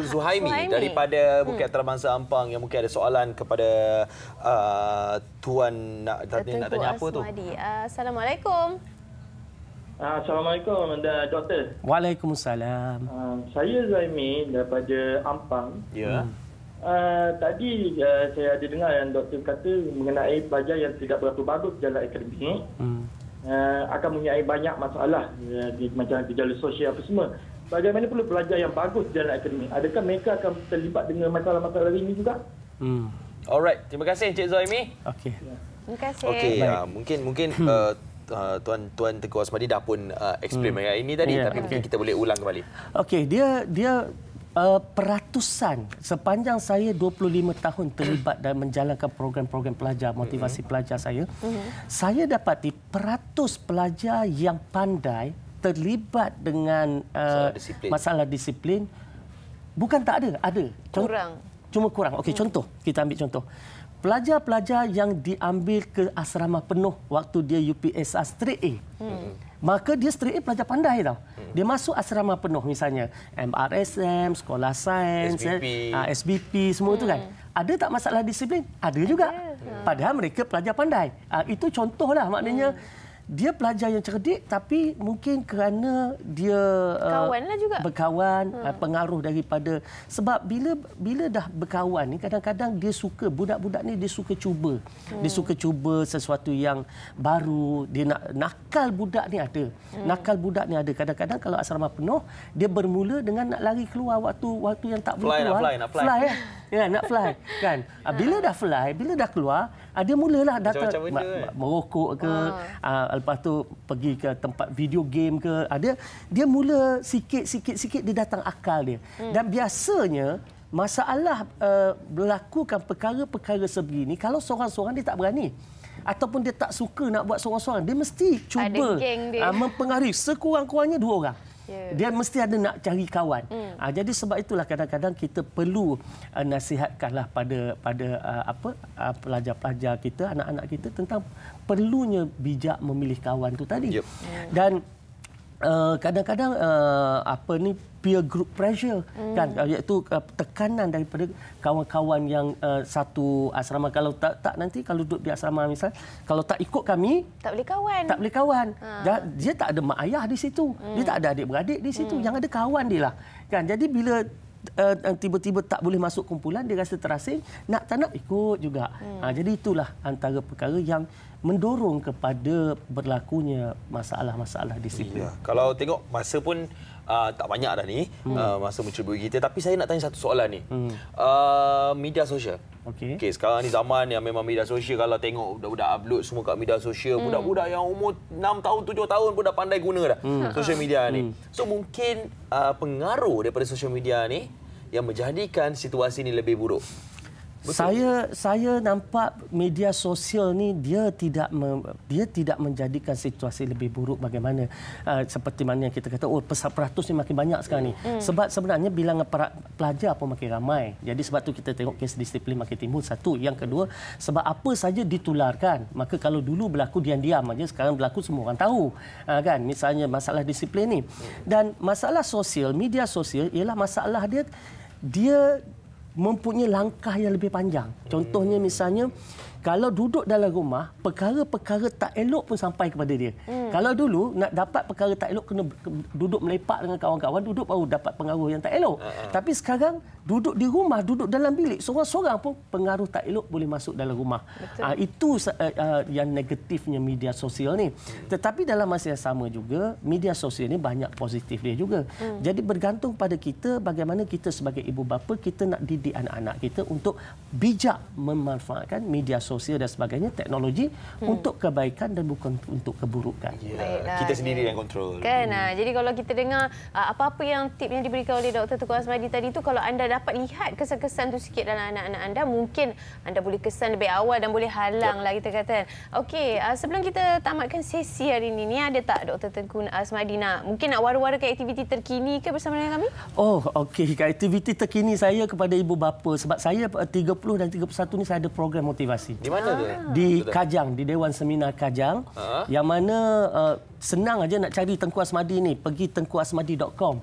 Speaker 2: Zuhaimi daripada Bukit Antarabangsa Ampang yang mungkin ada soalan kepada Tuan nak tanya apa tu?
Speaker 3: Assalamualaikum.
Speaker 15: Assalamualaikum, Doktor.
Speaker 14: Waalaikumsalam.
Speaker 15: Saya Zaimi daripada Ampang.
Speaker 2: Ya.
Speaker 15: Tadi saya ada dengar yang doktor kata mengenai pelajar yang tidak berapa bagus dalam akademik akan mempunyai banyak masalah macam gejala sosial apa semua. Bagaimana pula pelajar yang bagus dalam akademik? Adakah mereka akan terlibat dengan masalah-masalah ini juga?
Speaker 2: Alright, terima kasih Encik Zoimi.
Speaker 14: Okey.
Speaker 3: Terima kasih.
Speaker 2: Okey, mungkin Tuan Tengku Asmadi dah pun explain mengenai ini tadi, tapi mungkin kita boleh ulang kembali.
Speaker 14: Okey, dia peratusan sepanjang saya 25 tahun terlibat dan menjalankan program-program pelajar, motivasi pelajar saya dapati peratus pelajar yang pandai terlibat dengan masalah disiplin bukan tak ada. Cuma kurang. Okey, contoh, kita ambil contoh. Pelajar-pelajar yang diambil ke asrama penuh waktu dia UPSR straight A. Maka dia straight A pelajar pandai tau. Dia masuk asrama penuh misalnya MRSM, Sekolah Sains, SBP, semua itu kan. Ada tak masalah disiplin? Ada juga. Padahal mereka pelajar pandai. Itu contohlah, maknanya dia pelajar yang cerdik tapi mungkin kerana dia
Speaker 3: berkawanlah juga.
Speaker 14: Berkawan, pengaruh daripada sebab bila dah berkawan ni kadang-kadang dia suka budak-budak ni dia suka cuba. Dia suka cuba sesuatu yang baru, dia nak nakal budak ni ada. Nakal budak ni ada. Kadang-kadang kalau asrama penuh dia bermula dengan nak lari keluar waktu yang tak boleh keluar.
Speaker 2: Nak fly.
Speaker 14: Nak fly kan. Bila dah keluar, dia mulalah datang merokok ke, lepas tu pergi ke tempat video game ke. Dia mula sikit dia datang akal dia. Dan biasanya masalah melakukan perkara-perkara sebegini kalau seorang-seorang dia tak berani ataupun dia tak suka nak buat seorang-seorang, dia mesti cuba mempengaruhi sekurang-kurangnya 2 orang. Dia mesti ada nak cari kawan. Jadi sebab itulah kadang-kadang kita perlu nasihatkanlah pada pelajar-pelajar kita, anak-anak kita tentang perlunya bijak memilih kawan tu tadi. Dan kadang-kadang peer group pressure kan, iaitu tekanan daripada kawan-kawan yang satu asrama. Kalau tak nanti kalau duduk di asrama misal, kalau tak ikut kami
Speaker 3: tak boleh kawan.
Speaker 14: Dia tak ada mak ayah di situ, dia tak ada adik-beradik di situ, yang ada kawan dia lah kan. Jadi bila tiba-tiba tak boleh masuk kumpulan, dia rasa terasing, nak tak nak ikut juga. Jadi itulah antara perkara yang mendorong kepada berlakunya masalah-masalah disiplin.
Speaker 2: Kalau tengok masa pun tak banyak dah ni, masa mencerbui kita, tapi saya nak tanya satu soalan ni. Media sosial. Okey, sekarang ni zaman yang memang media sosial, kalau tengok budak-budak upload semua kat media sosial, budak-budak yang umur 6 tahun, 7 tahun pun dah pandai guna dah sosial media ni. So mungkin pengaruh daripada sosial media ni yang menjadikan situasi ni lebih buruk.
Speaker 14: Saya nampak media sosial ni dia tidak menjadikan situasi lebih buruk. Bagaimana seperti mana yang kita kata, peratus ni makin banyak sekarang ni. Sebab sebenarnya bilangan pelajar pun makin ramai. Jadi sebab tu kita tengok kes disiplin makin timbul. Satu, yang kedua, sebab apa saja ditularkan. Maka kalau dulu berlaku diam-diam aja, sekarang berlaku semua orang tahu. Kan, misalnya masalah disiplin ni. Dan masalah sosial, media sosial ialah masalah dia mempunyai langkah yang lebih panjang. Contohnya misalnya, kalau duduk dalam rumah, perkara-perkara tak elok pun sampai kepada dia. Kalau dulu nak dapat perkara tak elok, kena duduk melepak dengan kawan-kawan, duduk baru dapat pengaruh yang tak elok. Tapi sekarang duduk di rumah, duduk dalam bilik, seorang-seorang pun pengaruh tak elok boleh masuk dalam rumah. Itu yang negatifnya media sosial ni. Tetapi dalam masa yang sama juga, media sosial ni banyak positif dia juga. Jadi bergantung pada kita, bagaimana kita sebagai ibu bapa, kita nak didik anak-anak kita untuk bijak memanfaatkan media sosial dan sebagainya, teknologi untuk kebaikan dan bukan untuk keburukan.
Speaker 2: Kita sendiri yang kontrol.
Speaker 3: Kan? Jadi kalau kita dengar apa-apa yang tip yang diberikan oleh Dr. Tengku Asmadi tadi tu, kalau anda dapat lihat kesan-kesan tu sikit dalam anak-anak anda, mungkin anda boleh kesan lebih awal dan boleh halang lah kita kata. Okey, sebelum kita tamatkan sesi hari ini, ada tak Dr. Tengku Asmadi mungkin nak wara-warakan aktiviti terkini ke bersama dengan kami?
Speaker 14: Okey, aktiviti terkini saya kepada ibu bapa, sebab saya 30 dan 31 ni saya ada program motivasi.
Speaker 2: Di mana tu?
Speaker 14: Di Kajang, di Dewan Seminar Kajang. Yang mana senang aja nak cari Tengku Asmadi ni, pergi tengkuasmadi.com.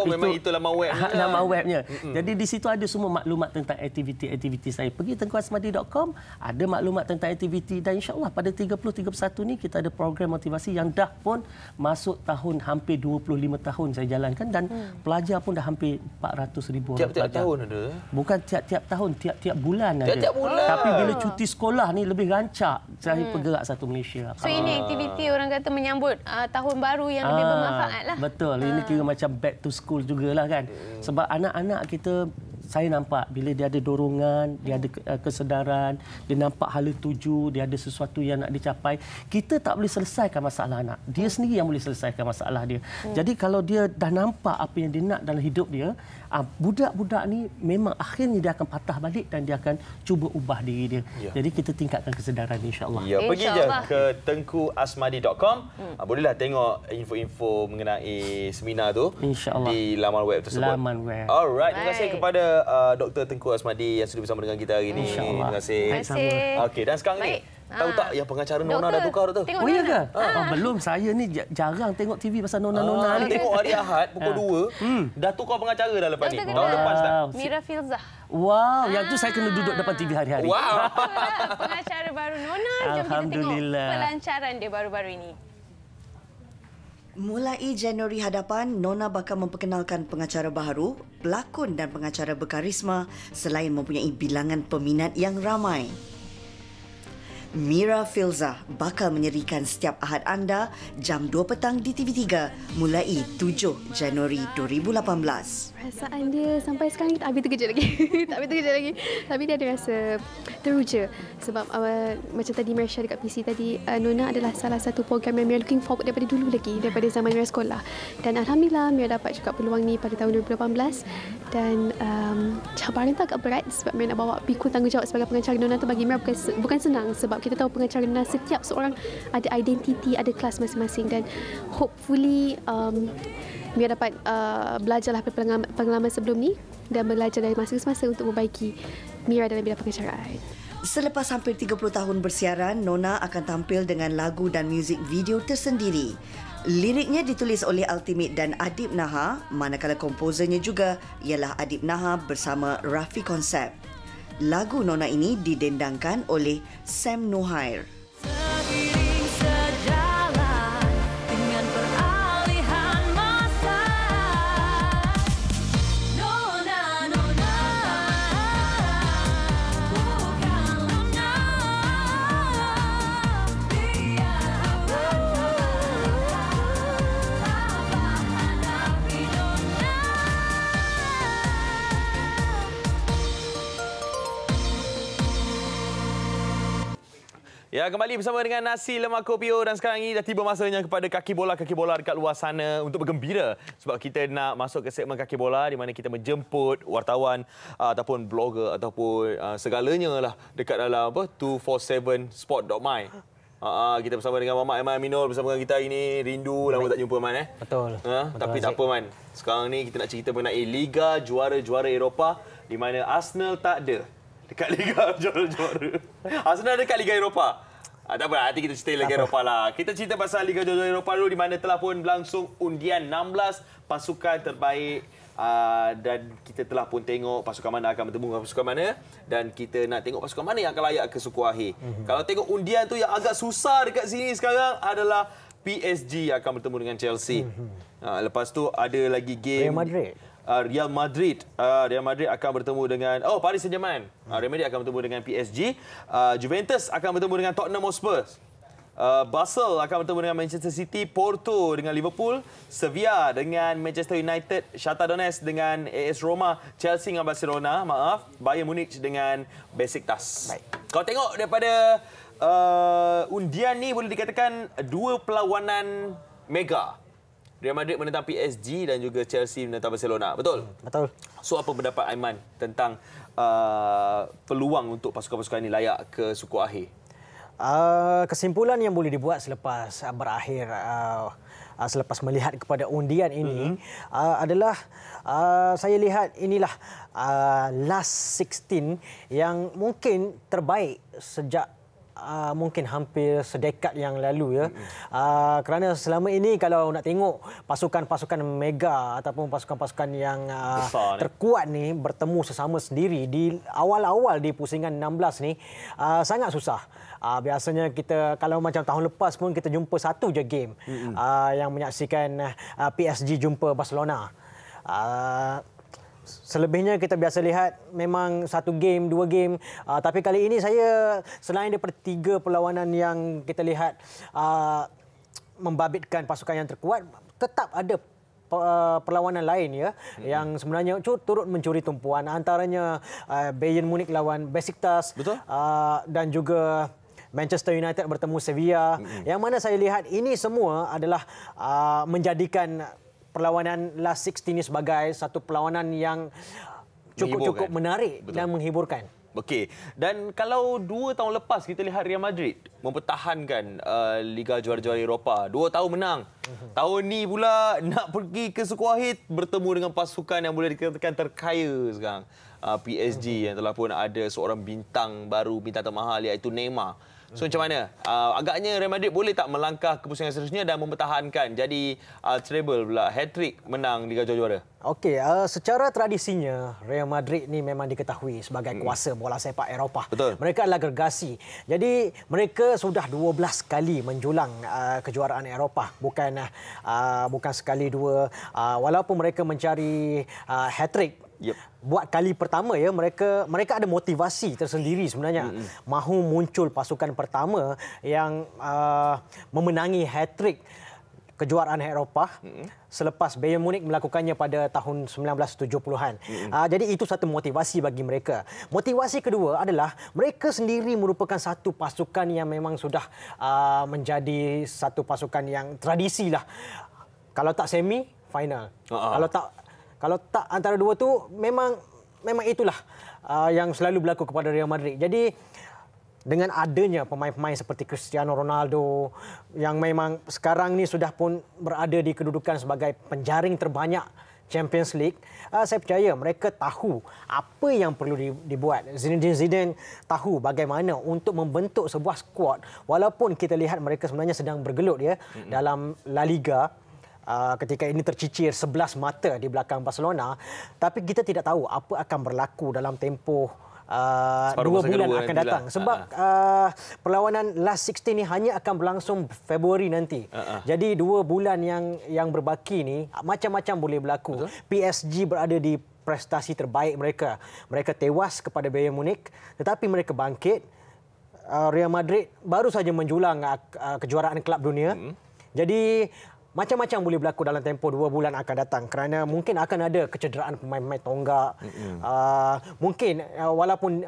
Speaker 2: Memang itu laman webnya.
Speaker 14: Nama webnya. Jadi di situ ada semua maklumat tentang aktiviti-aktiviti saya. Pergi tengkuasmadi.com, ada maklumat tentang aktiviti, dan insya-Allah pada 30-31 ni kita ada program motivasi yang dah pun masuk tahun hampir 25 tahun saya jalankan, dan pelajar pun dah hampir 400,000 orang.
Speaker 2: Tiap-tiap tahun ada?
Speaker 14: Bukan tiap-tiap tahun, tiap-tiap bulan ada.
Speaker 2: Tiap-tiap bulan.
Speaker 14: Tapi bila cuti sekolah ni lebih rancak saya bergerak satu Malaysia.
Speaker 3: So ini aktiviti orang kata menyambut tahun baru yang lebih bermanfaat lah.
Speaker 14: Betul. Ini kira macam back to school jugalah kan. Sebab anak-anak kita saya nampak bila dia ada dorongan, dia ada kesedaran, dia nampak hala tuju, dia ada sesuatu yang nak dicapai, kita tak boleh selesaikan masalah anak. Dia sendiri yang boleh selesaikan masalah dia. Jadi kalau dia dah nampak apa yang dia nak dalam hidup dia, budak-budak ni memang akhirnya dia akan patah balik dan dia akan cuba ubah diri dia. Jadi kita tingkatkan kesedaran insya-Allah.
Speaker 2: Ya, pergi je ke tengkuasmadi.com. Bolehlah tengok info-info mengenai seminar tu di laman web tersebut.
Speaker 14: Laman web.
Speaker 2: Alright, terima kasih kepada Dr. Tengku Asmadi yang sudah bersama dengan kita hari ini. Terima kasih. Okey, dan sekarang ni tahu tak yang pengacara Nona dah tukar tu?
Speaker 14: Oh iya ke? Belum. Saya ni jarang tengok TV pasal Nona-Nona ni.
Speaker 2: Tengok hari Ahad pukul 2 dah tukar pengacara dah lepas ni. Tahun depan Ustaz.
Speaker 3: Mira Filzah.
Speaker 14: Wow, yang tu saya kena duduk depan TV hari-hari.
Speaker 2: Wow.
Speaker 3: Pengacara baru Nona. Jom kita tengok pelancaran dia baru-baru ini.
Speaker 16: Mulai Januari hadapan, Nona bakal memperkenalkan pengacara baru, pelakon dan pengacara berkarisma selain mempunyai bilangan peminat yang ramai. Mira Filzah bakal menyerikan setiap Ahad anda jam 2 petang di TV3 mulai 7 Januari 2018.
Speaker 17: Perasaan dia sampai sekarang tak habis terkejut lagi. Tapi dia ada rasa teruja sebab macam tadi Mira share dekat PC tadi, Nona adalah salah satu program yang Mira looking forward daripada dulu lagi, daripada zaman Mira sekolah. Dan alhamdulillah Mira dapat juga peluang ni pada tahun 2018 dan cabaran tu agak berat sebab Mira nak bawa pikul tanggungjawab sebagai pengacara Nona tu bagi Mira bukan senang sebab kita tahu pengacara Nona setiap seorang ada identiti, ada kelas masing-masing dan hopefully Mira dapat belajarlah pengalaman sebelum ni dan belajar dari masa ke masa untuk membaiki Mira dalam bidang pengacaraan.
Speaker 16: Selepas hampir 30 tahun bersiaran, Nona akan tampil dengan lagu dan muzik video tersendiri. Liriknya ditulis oleh Ultimate dan Adib Naha, manakala komposernya juga ialah Adib Naha bersama Rafi Konsep. Lagu Nona ini didendangkan oleh Sam Nuhair.
Speaker 2: Ya, kembali bersama dengan Nasi Lemak Kopio dan sekarang ini dah tiba masanya kepada kaki bola dekat luar sana untuk bergembira sebab kita nak masuk ke segmen kaki bola di mana kita menjemput wartawan ataupun blogger ataupun segalanya lah dekat dalam 247sport.my. Kita bersama dengan Mamat Aiman Aminul bersama dengan kita hari ini. Rindu lama tak jumpa Man
Speaker 18: Betul.
Speaker 2: Tapi tak apa Man. Sekarang ni kita nak cerita mengenai Liga Juara-Juara Eropah di mana Arsenal tak ada dekat Liga Juara-Juara. Arsenal dekat Liga Eropah. Tak apa, nanti kita cerita Liga Eropah lah. Kita cerita pasal Liga Juara-Juara Eropah dulu di mana telah pun berlangsung undian 16 pasukan terbaik. Dan kita telah pun tengok pasukan mana akan bertemu dengan pasukan mana. Dan kita nak tengok pasukan mana yang akan layak ke suku akhir. Kalau tengok undian tu yang agak susah dekat sini sekarang adalah PSG akan bertemu dengan Chelsea. Lepas tu ada lagi game Real Madrid akan bertemu dengan Paris Saint-Germain. Real Madrid akan bertemu dengan PSG. Juventus akan bertemu dengan Tottenham Hotspur. Basel akan bertemu dengan Manchester City, Porto dengan Liverpool, Sevilla dengan Manchester United, Shakhtar Donetsk dengan AS Roma, Chelsea dengan Barcelona, Bayern Munich dengan Besiktas. Kalau tengok daripada undian ni boleh dikatakan dua perlawanan mega. Real Madrid menentang PSG dan juga Chelsea menentang Barcelona. Betul?
Speaker 18: Betul.
Speaker 2: So, apa pendapat Aiman tentang peluang untuk pasukan-pasukan ini layak ke suku akhir?
Speaker 18: Kesimpulan yang boleh dibuat selepas berakhir, selepas melihat kepada undian ini adalah saya lihat inilah last 16 yang mungkin terbaik sejak mungkin hampir sedekad yang lalu ya. Kerana selama ini kalau nak tengok pasukan-pasukan mega ataupun pasukan-pasukan yang terkuat ni bertemu sesama sendiri di awal-awal di pusingan 16 ni sangat susah. Biasanya kita kalau macam tahun lepas pun kita jumpa satu je game yang menyaksikan PSG jumpa Barcelona. Selebihnya kita biasa lihat memang satu game, dua game. Tapi kali ini saya selain daripada tiga perlawanan yang kita lihat membabitkan pasukan yang terkuat, tetap ada perlawanan lain ya yang sebenarnya turut mencuri tumpuan, antaranya Bayern Munich lawan Besiktas, dan juga Manchester United bertemu Sevilla, yang mana saya lihat ini semua adalah menjadikan perlawanan Last 16 ini sebagai satu perlawanan yang cukup menarik dan menghiburkan.
Speaker 2: Okey, dan kalau 2 tahun lepas kita lihat Real Madrid mempertahankan Liga Juara-Juara Eropah, 2 tahun menang. Tahun ni pula nak pergi ke Sukhwahid bertemu dengan pasukan yang boleh dikatakan terkaya sekarang. PSG yang telah pun ada seorang bintang baru, bintang termahal iaitu Neymar. So macam mana? Agaknya Real Madrid boleh tak melangkah ke pusingan seterusnya dan mempertahankan jadi treble pula, hat-trick menang Liga Juara-Juara?
Speaker 18: Okey, secara tradisinya Real Madrid ni memang diketahui sebagai kuasa bola sepak Eropah.
Speaker 2: Betul.
Speaker 18: Mereka adalah gergasi. Jadi mereka sudah 12 kali menjulang kejuaraan Eropah, bukan sekali dua. Walaupun mereka mencari hat-trick, buat kali pertama ya, mereka ada motivasi tersendiri sebenarnya. Mahu muncul pasukan pertama yang memenangi hat-trick kejuaraan Eropah selepas Bayern Munich melakukannya pada tahun 1970-an. Jadi itu satu motivasi bagi mereka. Motivasi kedua adalah mereka sendiri merupakan satu pasukan yang memang sudah menjadi satu pasukan yang tradisi lah. Kalau tak semi, final. Kalau tak antara dua tu memang itulah yang selalu berlaku kepada Real Madrid. Jadi dengan adanya pemain-pemain seperti Cristiano Ronaldo yang memang sekarang ni sudah pun berada di kedudukan sebagai penjaring terbanyak Champions League, saya percaya mereka tahu apa yang perlu dibuat. Zinedine Zidane tahu bagaimana untuk membentuk sebuah skuad. Walaupun kita lihat mereka sebenarnya sedang bergelut ya dalam La Liga. Ketika ini tercicir 11 mata di belakang Barcelona, tapi kita tidak tahu apa akan berlaku dalam tempoh 2 bulan akan datang. Sebab perlawanan Last 16 ini hanya akan berlangsung Februari nanti. Jadi 2 bulan yang berbaki ni macam-macam boleh berlaku. PSG berada di prestasi terbaik mereka. Mereka tewas kepada Bayern Munich, tetapi mereka bangkit. Real Madrid baru saja menjulang kejuaraan kelab dunia. Jadi macam-macam boleh berlaku dalam tempoh 2 bulan akan datang kerana mungkin akan ada kecederaan pemain-pemain tonggak. Mungkin walaupun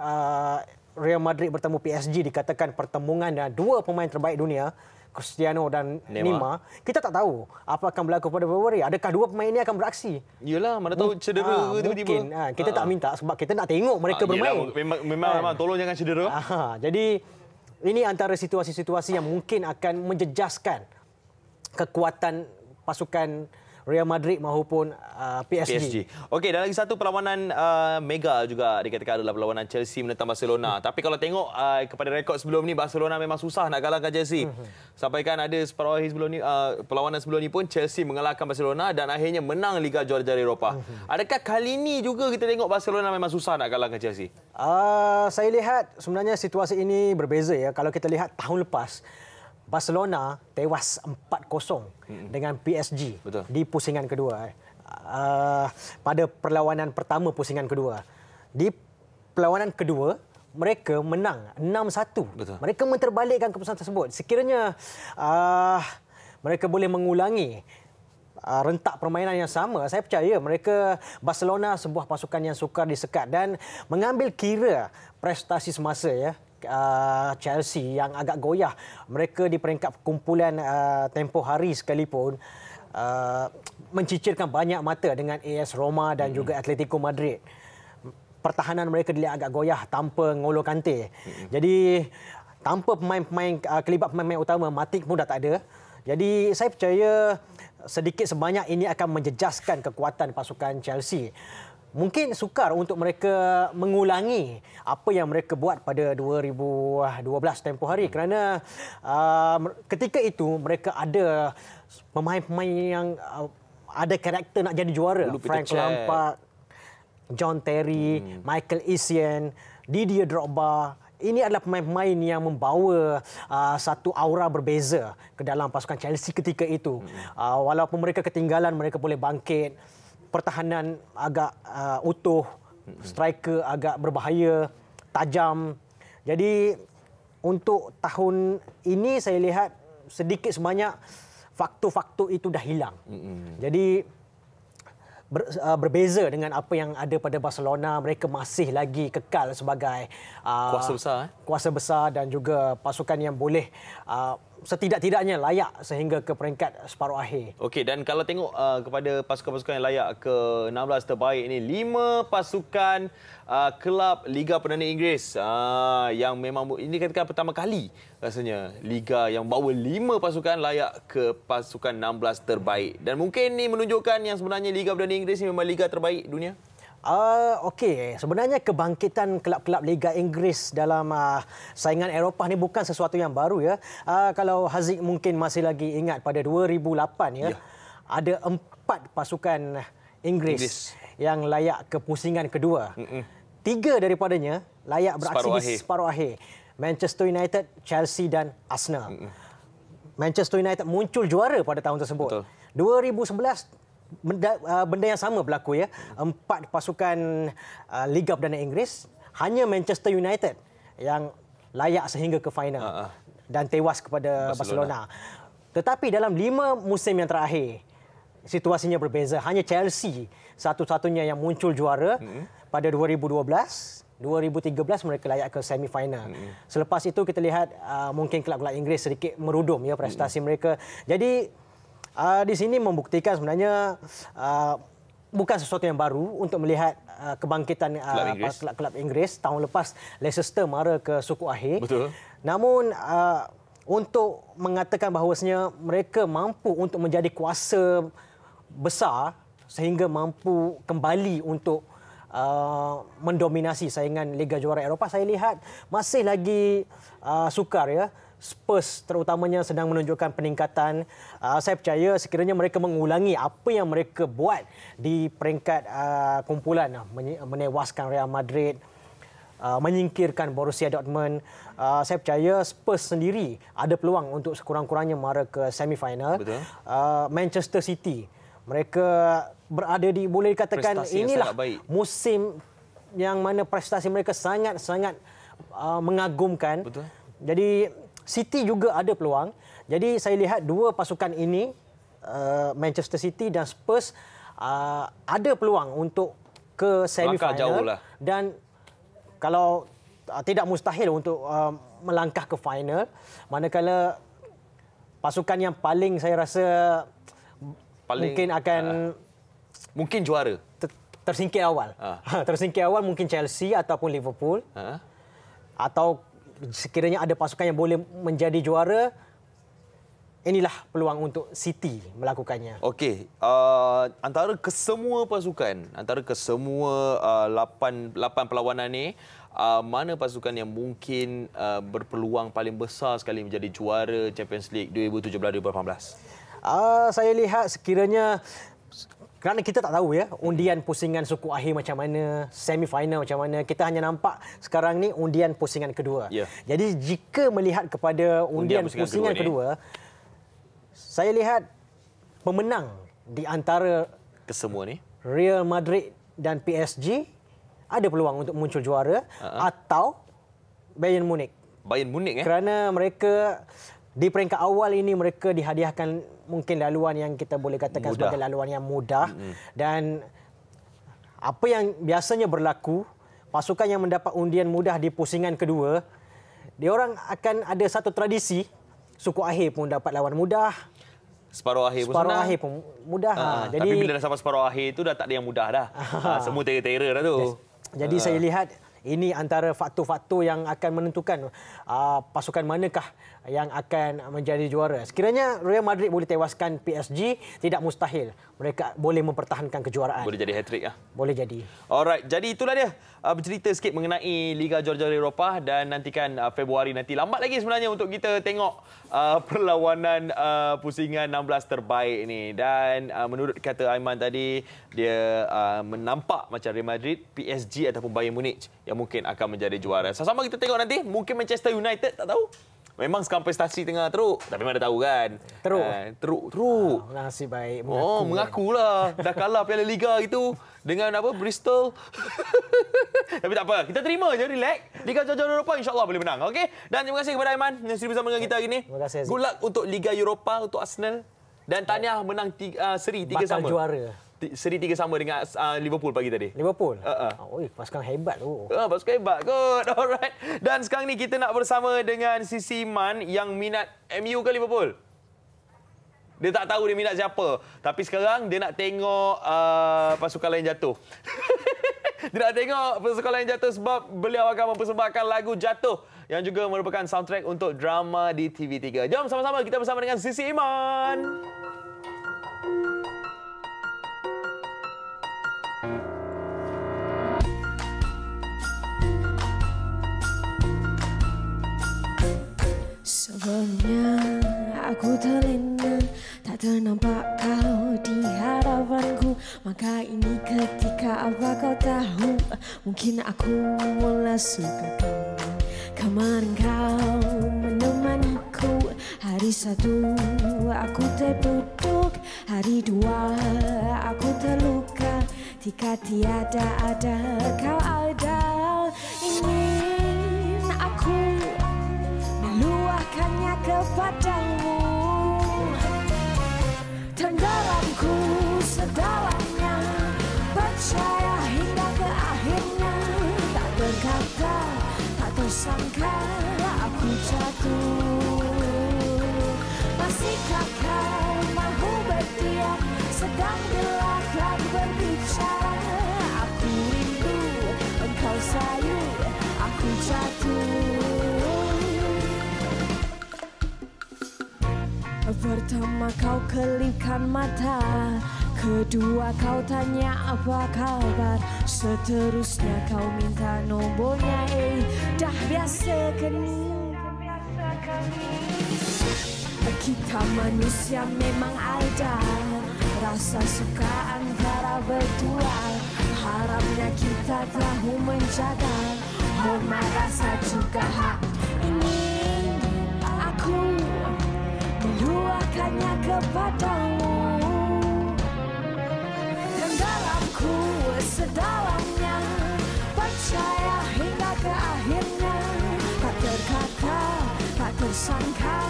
Speaker 18: Real Madrid bertemu PSG dikatakan pertemuan 2 pemain terbaik dunia, Cristiano dan Neymar, kita tak tahu apa akan berlaku pada Februari. Adakah 2 pemain ini akan beraksi?
Speaker 2: Yalah, mana tahu cedera tiba-tiba.
Speaker 18: Mungkin kita tak minta sebab kita nak tengok mereka bermain.
Speaker 2: Memang tolong jangan cedera.
Speaker 18: Jadi ini antara situasi-situasi yang mungkin akan menjejaskan kekuatan pasukan Real Madrid maupun PSG.
Speaker 2: Okey, dan lagi satu perlawanan mega juga dikatakan adalah perlawanan Chelsea menentang Barcelona. Tapi kalau tengok kepada rekod sebelum ni, Barcelona memang susah nak kalahkan Chelsea. Sampaikan ada separuh akhir sebelum ni, perlawanan sebelum ni pun Chelsea mengalahkan Barcelona dan akhirnya menang Liga Juara-Juara Eropah. Adakah kali ini juga kita tengok Barcelona memang susah nak kalahkan Chelsea?
Speaker 18: Saya lihat sebenarnya situasi ini berbeza ya. Kalau kita lihat tahun lepas, Barcelona tewas 4-0 dengan PSG di pusingan kedua. Pada perlawanan pertama pusingan kedua. Di perlawanan kedua, mereka menang 6-1. Mereka menterbalikkan keputusan tersebut. Sekiranya mereka boleh mengulangi rentak permainan yang sama, saya percaya mereka Barcelona sebuah pasukan yang sukar disekat dan mengambil kira prestasi semasa ya. Chelsea yang agak goyah. Mereka di peringkat kumpulan tempoh hari sekalipun mencicirkan banyak mata dengan AS Roma dan juga Atletico Madrid. Pertahanan mereka dilihat agak goyah tanpa N'Golo Kante. Jadi tanpa kelibat pemain utama, Matic pun dah tak ada. Jadi saya percaya sedikit sebanyak ini akan menjejaskan kekuatan pasukan Chelsea. Mungkin sukar untuk mereka mengulangi apa yang mereka buat pada 2012 tempoh hari kerana ketika itu mereka ada pemain-pemain yang ada karakter nak jadi juara. Frank Lampard, John Terry, Michael Essien, Didier Drogba. Ini adalah pemain-pemain yang membawa satu aura berbeza ke dalam pasukan Chelsea ketika itu. Walaupun mereka ketinggalan, mereka boleh bangkit. Pertahanan agak utuh, striker agak berbahaya, tajam. Jadi untuk tahun ini saya lihat sedikit sebanyak faktor-faktor itu dah hilang. Jadi berbeza dengan apa yang ada pada Barcelona. Mereka masih lagi kekal sebagai kuasa besar dan juga pasukan yang boleh setidak-tidaknya layak sehingga ke peringkat separuh akhir.
Speaker 2: Okey, dan kalau tengok kepada pasukan-pasukan yang layak ke 16 terbaik ini, 5 pasukan kelab Liga Perdana Inggeris yang memang ini katakan pertama kali rasanya Liga yang bawa 5 pasukan layak ke pasukan 16 terbaik. Dan mungkin ini menunjukkan yang sebenarnya Liga Perdana Inggeris ini memang Liga terbaik dunia.
Speaker 18: Okey, sebenarnya kebangkitan kelab-kelab Liga Inggeris dalam saingan Eropah ni bukan sesuatu yang baru ya. Kalau Haziq mungkin masih lagi ingat pada 2008 ya. Ada 4 pasukan Inggeris yang layak ke pusingan kedua. 3 daripadanya layak beraksi di separuh akhir. Manchester United, Chelsea dan Arsenal. Manchester United muncul juara pada tahun tersebut. 2011 benda yang sama berlaku ya. 4 pasukan Liga Perdana Inggeris, hanya Manchester United yang layak sehingga ke final dan tewas kepada Barcelona. Tetapi dalam 5 musim yang terakhir situasinya berbeza. Hanya Chelsea satu-satunya yang muncul juara pada 2012. 2013 mereka layak ke semi-final. Selepas itu kita lihat mungkin kelab-kelab Inggeris sedikit merudum ya prestasi mereka. Jadi di sini membuktikan sebenarnya bukan sesuatu yang baru untuk melihat kebangkitan kelab-kelab Inggeris. Tahun lepas Leicester mara ke suku akhir. Betul. Namun untuk mengatakan bahawasanya mereka mampu untuk menjadi kuasa besar sehingga mampu kembali untuk mendominasi saingan Liga Juara Eropah, saya lihat masih lagi sukar ya. Spurs terutamanya sedang menunjukkan peningkatan. Saya percaya sekiranya mereka mengulangi apa yang mereka buat di peringkat kumpulan, menewaskan Real Madrid, menyingkirkan Borussia Dortmund, saya percaya Spurs sendiri ada peluang untuk sekurang-kurangnya mara ke semi-final. Manchester City, mereka berada di, boleh dikatakan inilah musim yang mana prestasi mereka sangat-sangat mengagumkan. Jadi City juga ada peluang. Jadi saya lihat 2 pasukan ini, Manchester City dan Spurs, ada peluang untuk ke semi-final. Dan kalau tidak mustahil untuk melangkah ke final, manakala pasukan yang paling saya rasa mungkin akan
Speaker 2: mungkin juara
Speaker 18: tersingkir awal. Tersingkir awal mungkin Chelsea ataupun Liverpool. Atau sekiranya ada pasukan yang boleh menjadi juara, inilah peluang untuk City melakukannya.
Speaker 2: Okey, antara kesemua pasukan, antara kesemua 8 perlawanan ni, mana pasukan yang mungkin berpeluang paling besar sekali menjadi juara Champions League 2017-2018?
Speaker 18: Saya lihat sekiranya, kerana kita tak tahu ya undian pusingan suku akhir macam mana, semi-final macam mana. Kita hanya nampak sekarang ni undian pusingan kedua. Jadi jika melihat kepada undian pusingan kedua, saya lihat pemenang di antara
Speaker 2: kesemua ni,
Speaker 18: Real Madrid dan PSG, ada peluang untuk muncul juara, atau Bayern Munich.
Speaker 2: Bayern Munich
Speaker 18: kerana mereka di peringkat awal ini mereka dihadiahkan mungkin laluan yang kita boleh katakan sebagai laluan yang mudah. Dan apa yang biasanya berlaku, pasukan yang mendapat undian mudah di pusingan kedua, diorang akan ada satu tradisi, suku akhir pun dapat lawan mudah,
Speaker 2: separuh akhir
Speaker 18: pun mudah.
Speaker 2: Tapi bila dah sampai separuh akhir itu dah tak ada yang mudah dah. Semua tera-tera dah tu.
Speaker 18: Jadi saya lihat ini antara faktor-faktor yang akan menentukan pasukan manakah yang akan menjadi juara. Sekiranya Real Madrid boleh tewaskan PSG, tidak mustahil mereka boleh mempertahankan kejuaraan.
Speaker 2: Boleh jadi hat-trick lah.
Speaker 18: Boleh jadi.
Speaker 2: Alright, jadi itulah dia bercerita sikit mengenai Liga Juara-Juara Eropah, dan nantikan Februari nanti. Lambat lagi sebenarnya untuk kita tengok perlawanan pusingan 16 terbaik ni. Dan menurut kata Aiman tadi, dia menampak macam Real Madrid, PSG ataupun Bayern Munich yang mungkin akan menjadi juara. Sama-sama kita tengok nanti. Mungkin Manchester United, tak tahu. Memang sekarang prestasi tengah teruk. Tapi mana tahu kan. Teruk.
Speaker 18: Nasib baik.
Speaker 2: Mengakulah. Dah kalah Piala Liga itu dengan Bristol. Tapi tak apa. Kita terima je, relax. Liga Juara Eropah insya-Allah boleh menang. Okey. Dan terima kasih kepada Aiman yang sudi bersama dengan kita hari ini.
Speaker 18: Terima kasih.
Speaker 2: Good luck untuk Liga Eropah untuk Arsenal. Dan tahniah menang seri 3 sama.
Speaker 18: Bakal juara.
Speaker 2: seri 3 sama dengan Liverpool pagi tadi.
Speaker 18: Liverpool? Oi, pasukan hebat tu.
Speaker 2: Pasukan hebat kot. Alright. Dan sekarang ni kita nak bersama dengan Sisi Iman yang minat MU ke Liverpool? Dia tak tahu dia minat siapa. Tapi sekarang dia nak tengok pasukan lain jatuh. Dia nak tengok pasukan lain jatuh sebab beliau akan mempersembahkan lagu Jatuh yang juga merupakan soundtrack untuk drama di TV3. Jom sama-sama kita bersama dengan Sisi Iman.
Speaker 19: Sebelumnya aku terlena, tak ternampak kau di hadapanku. Maka ini ketika apa kau tahu, mungkin aku mula suka kamu. Kemarin kau menemaniku, hari 1 aku terpuduk, hari 2 aku terluka. Jika tiada ada kau ada, ingin aku meluahkannya kepadamu. Tenggelamku sedalamnya, percaya hingga ke akhirnya. Tak berkata, tak tersangka aku jatuh. Masihkah kau mahu berdiam, sedang belakang berbicara. Aku rindu, engkau sayu, aku jatuh. Pertama kau kelipkan mata, kedua kau tanya apa kabar, seterusnya kau minta nombornya. Dah biasa kan? Kita manusia memang ada rasa suka antara berdua. Harapnya kita tahu menjaga hormat rasa juga hak. Ingin aku meluahkannya kepadamu. Tenggelamku sedalamnya, percaya hingga ke akhirnya. Tak terkata, tak tersangka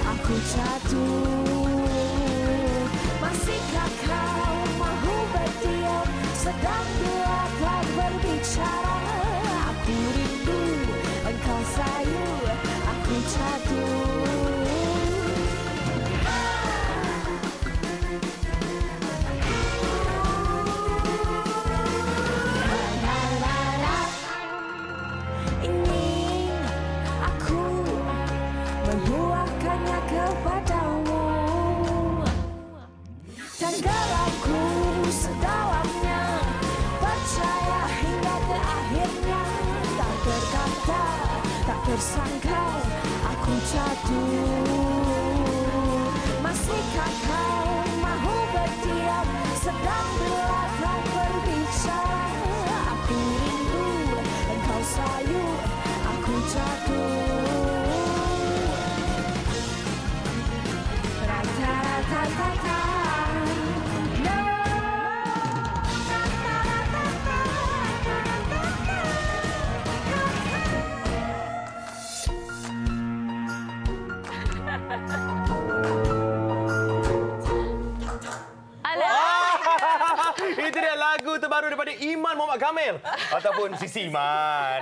Speaker 19: aku jatuh. Masihkah kau mahu berdiam, sedang belakang berbicara. Aku rindu, engkau sayu, aku jatuh. Kepadamu, tenggelamku sedalamnya, percaya hingga ke akhirnya. Tak berkata, tak tersangka aku jatuh. Masihkah kau mahu berdiam, sedang belakang berbicara. Aku rindu, engkau sayu, aku jatuh.
Speaker 2: Itu dia lagu terbaru daripada Iman Muhammad Kamil ataupun Sisi Iman.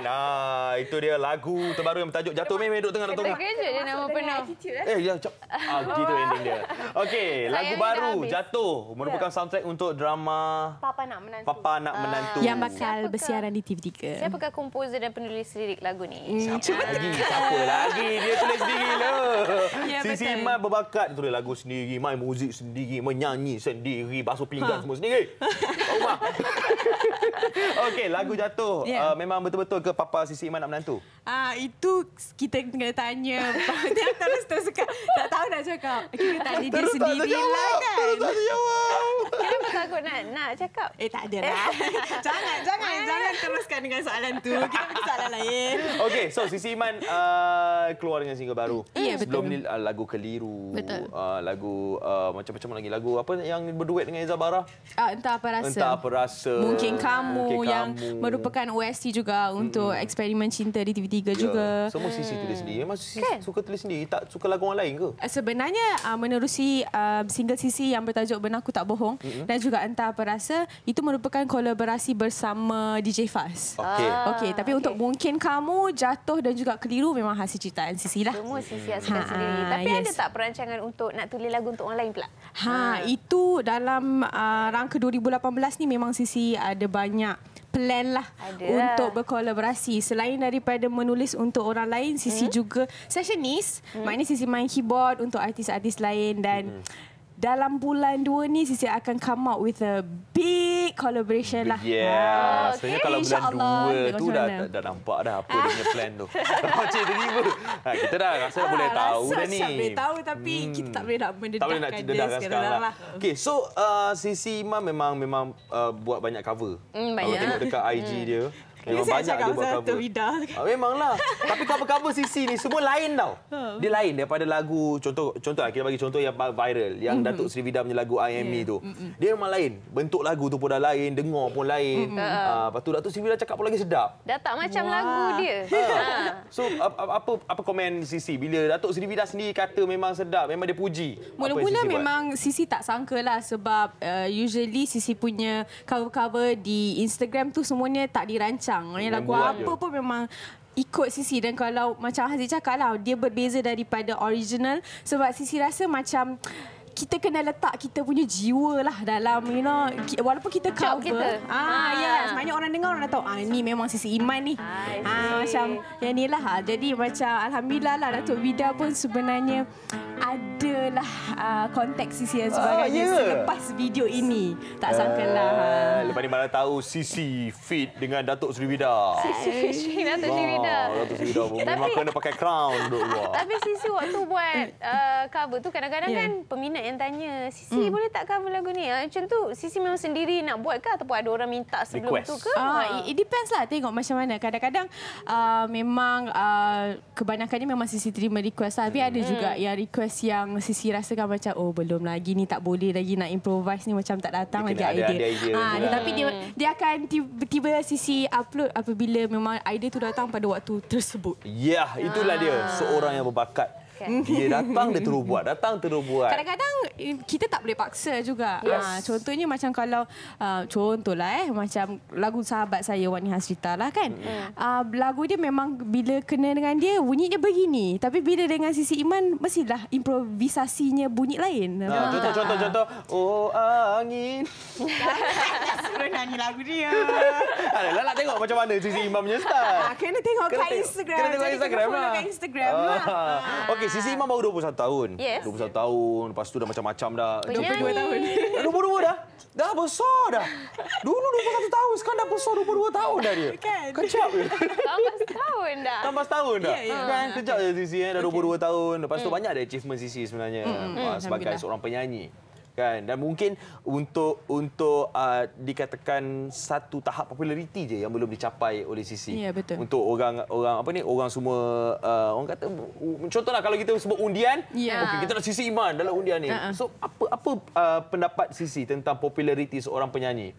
Speaker 2: Itu dia lagu terbaru yang bertajuk Jatuh. Memang duduk tengah.
Speaker 3: Terkejut dia nama penuh.
Speaker 2: Gitu ending dia. Okey, lagu baru Jatuh merupakan soundtrack untuk drama
Speaker 3: Papa Nak Menantu.
Speaker 2: Papa Nak Menantu.
Speaker 17: Yang bakal bersiaran di TV3.
Speaker 3: Siapakah komposer dan penulis lirik lagu ni?
Speaker 2: Siapa lagi? Dia tulis sendiri lah. Sisi Iman berbakat tulis lagu sendiri, main muzik sendiri, menyanyi sendiri, basuh pinggan semua sendiri. Rumah. Okey, lagu Jatuh. Memang betul-betul ke Papa Sisi Iman nak menantu?
Speaker 17: Itu kita kena tanya. Dia terus cakap. Tak tahu nak cakap. Kita tanya dia sendirilah kan.
Speaker 2: Terus tak jawab.
Speaker 3: Kenapa takut nak cakap?
Speaker 17: Tak ada lah. Jangan
Speaker 3: teruskan dengan soalan tu. Kita pergi soalan lain.
Speaker 2: Okey, so Sisi Iman keluar dengan single baru.
Speaker 3: Ya, betul.
Speaker 2: Sebelum ni lagu Keliru.
Speaker 3: Betul.
Speaker 2: Lagu macam-macam lagi. Lagu apa yang berduet dengan Eza Bara?
Speaker 3: Entah apa rasa.
Speaker 2: Entah apa rasa.
Speaker 3: Mungkin kamu yang merupakan OST juga untuk eksperimen cinta di TV3 juga.
Speaker 2: Semua Sisi tulis sendiri. Memang Sisi suka tulis sendiri, tak suka lagu orang lain ke?
Speaker 3: Sebenarnya menerusi single Sisi yang bertajuk Benarku Tak Bohong dan juga Entah Apa Rasa, itu merupakan kolaborasi bersama DJ Faz. Okey, tapi untuk Mungkin Kamu, Jatuh dan juga Keliru memang hasil ciptaan Sisi lah.
Speaker 20: Semua Sisi hasilkan sendiri. Tapi ada tak perancangan untuk nak tulis lagu untuk orang lain pula?
Speaker 3: Itu dalam rangka 2018 ni memang Sisi ada banyak plan lah untuk berkolaborasi. Selain daripada menulis untuk orang lain, Sisi juga sessionist. Maknanya Sisi main keyboard untuk artis-artis lain dan dalam bulan 2 ni Sisi akan come out with a big collaboration lah.
Speaker 2: Sebenarnya kalau bulan 2 tu dah nampak dah apa dia punya plan tu. Macam tiba-tiba. Kita dah rasa boleh tahu dah ni.
Speaker 3: Boleh tahu tapi kita tak boleh nak mendedahkan dia sekarang lah.
Speaker 2: Okay, so Sisi Iman memang buat banyak cover. Kalau tengok dekat IG dia. Memang banyak dia buat cover. Memanglah. Tapi cover-cover Sisi ni semua lain tau. Dia lain daripada lagu, contoh kita bagi contoh yang viral, yang Datuk Sri Vida punya lagu I Am Me tu. Dia memang lain. Bentuk lagu tu pun dah lain, dengar pun lain. Lepas tu Datuk Sri Vida cakap pun lagi sedap.
Speaker 20: Dah tak macam lagu dia.
Speaker 2: So apa komen Sisi bila Datuk Sri Vida sendiri kata memang sedap, memang dia puji?
Speaker 3: Mula-mula memang Sisi tak sangka lah sebab usually Sisi punya cover-cover di Instagram tu semuanya tak dirancang. Lagu apa pun memang ikut Sisi. Dan kalau macam Haziq cakap lah, dia berbeza daripada original sebab Sisi rasa macam kita kena letak kita punya jiwa lah dalam, walaupun kita cover. Sebenarnya orang dengar, orang dah tahu ni memang Sisi Iman ni. Macam yang ni lah. Jadi macam Alhamdulillah lah Datuk Vida pun sebenarnya adalah konteks Sisi dan sebagainya selepas video ini. Tak sangka lah.
Speaker 2: Lepas ni mana tahu Sisi fit dengan Datuk Sri Vida.
Speaker 20: Sisi Datuk Sri Vida.
Speaker 2: Datuk Sri Vida memang kena pakai crown duk luar.
Speaker 20: Tapi Sisi waktu buat cover tu kadang-kadang kan peminat yang tanya, Sisi boleh tak cover lagu ni? Macam tu Sisi memang sendiri nak buat ke ataupun ada orang minta sebelum tu ke?
Speaker 3: It depends lah, tengok macam mana. Kadang-kadang memang kebanyakannya memang Sisi terima request lah. Tapi ada juga yang request yang Sisi rasakan macam belum lagi ni, tak boleh lagi nak improvise ni, macam tak datang lagi idea. Tapi dia akan tiba-tiba Sisi upload apabila memang idea tu datang pada waktu tersebut.
Speaker 2: Ya, itulah dia, seorang yang berbakat. Dia datang, dia terus buat. Datang, terus buat.
Speaker 3: Kadang-kadang kita tak boleh paksa juga. Contohnya macam kalau, contohlah macam lagu sahabat saya, Wani Hasrita lah kan. Lagu dia memang bila kena dengan dia, bunyinya begini. Tapi bila dengan Sisi Iman, mestilah improvisasinya bunyi lain.
Speaker 2: Contoh. Oh angin.
Speaker 3: Suruh nyanyi lagu dia.
Speaker 2: Alah, nak tengok macam mana Sisi Iman punya style.
Speaker 3: Kena tengok kat Instagram.
Speaker 2: Kena tengok Instagram lah.
Speaker 3: Kat Instagram lah.
Speaker 2: Okey, Sisi Iman baru 21 tahun. 21 tahun. Lepas tu dah macam-macam dah.
Speaker 3: 22 tahun.
Speaker 2: 22 dah? Dah besar dah. Dulu 21 tahun. Sekarang dah besar 22 tahun dah dia. Kejap je.
Speaker 20: 18 tahun dah.
Speaker 2: 18 tahun dah. Kan? Kejap je Sisi. Dah 22 tahun. Lepas tu banyak ada achievement Sisi sebenarnya. Sebagai seorang penyanyi. Kan? Dan mungkin untuk dikatakan satu tahap populariti je yang belum dicapai oleh Sisi.
Speaker 3: Ya, betul.
Speaker 2: Untuk orang semua orang kata, contohlah kalau kita sebut undian, okey, kita nak Sisi Iman dalam undian ni. So apa pendapat Sisi tentang populariti seorang penyanyi?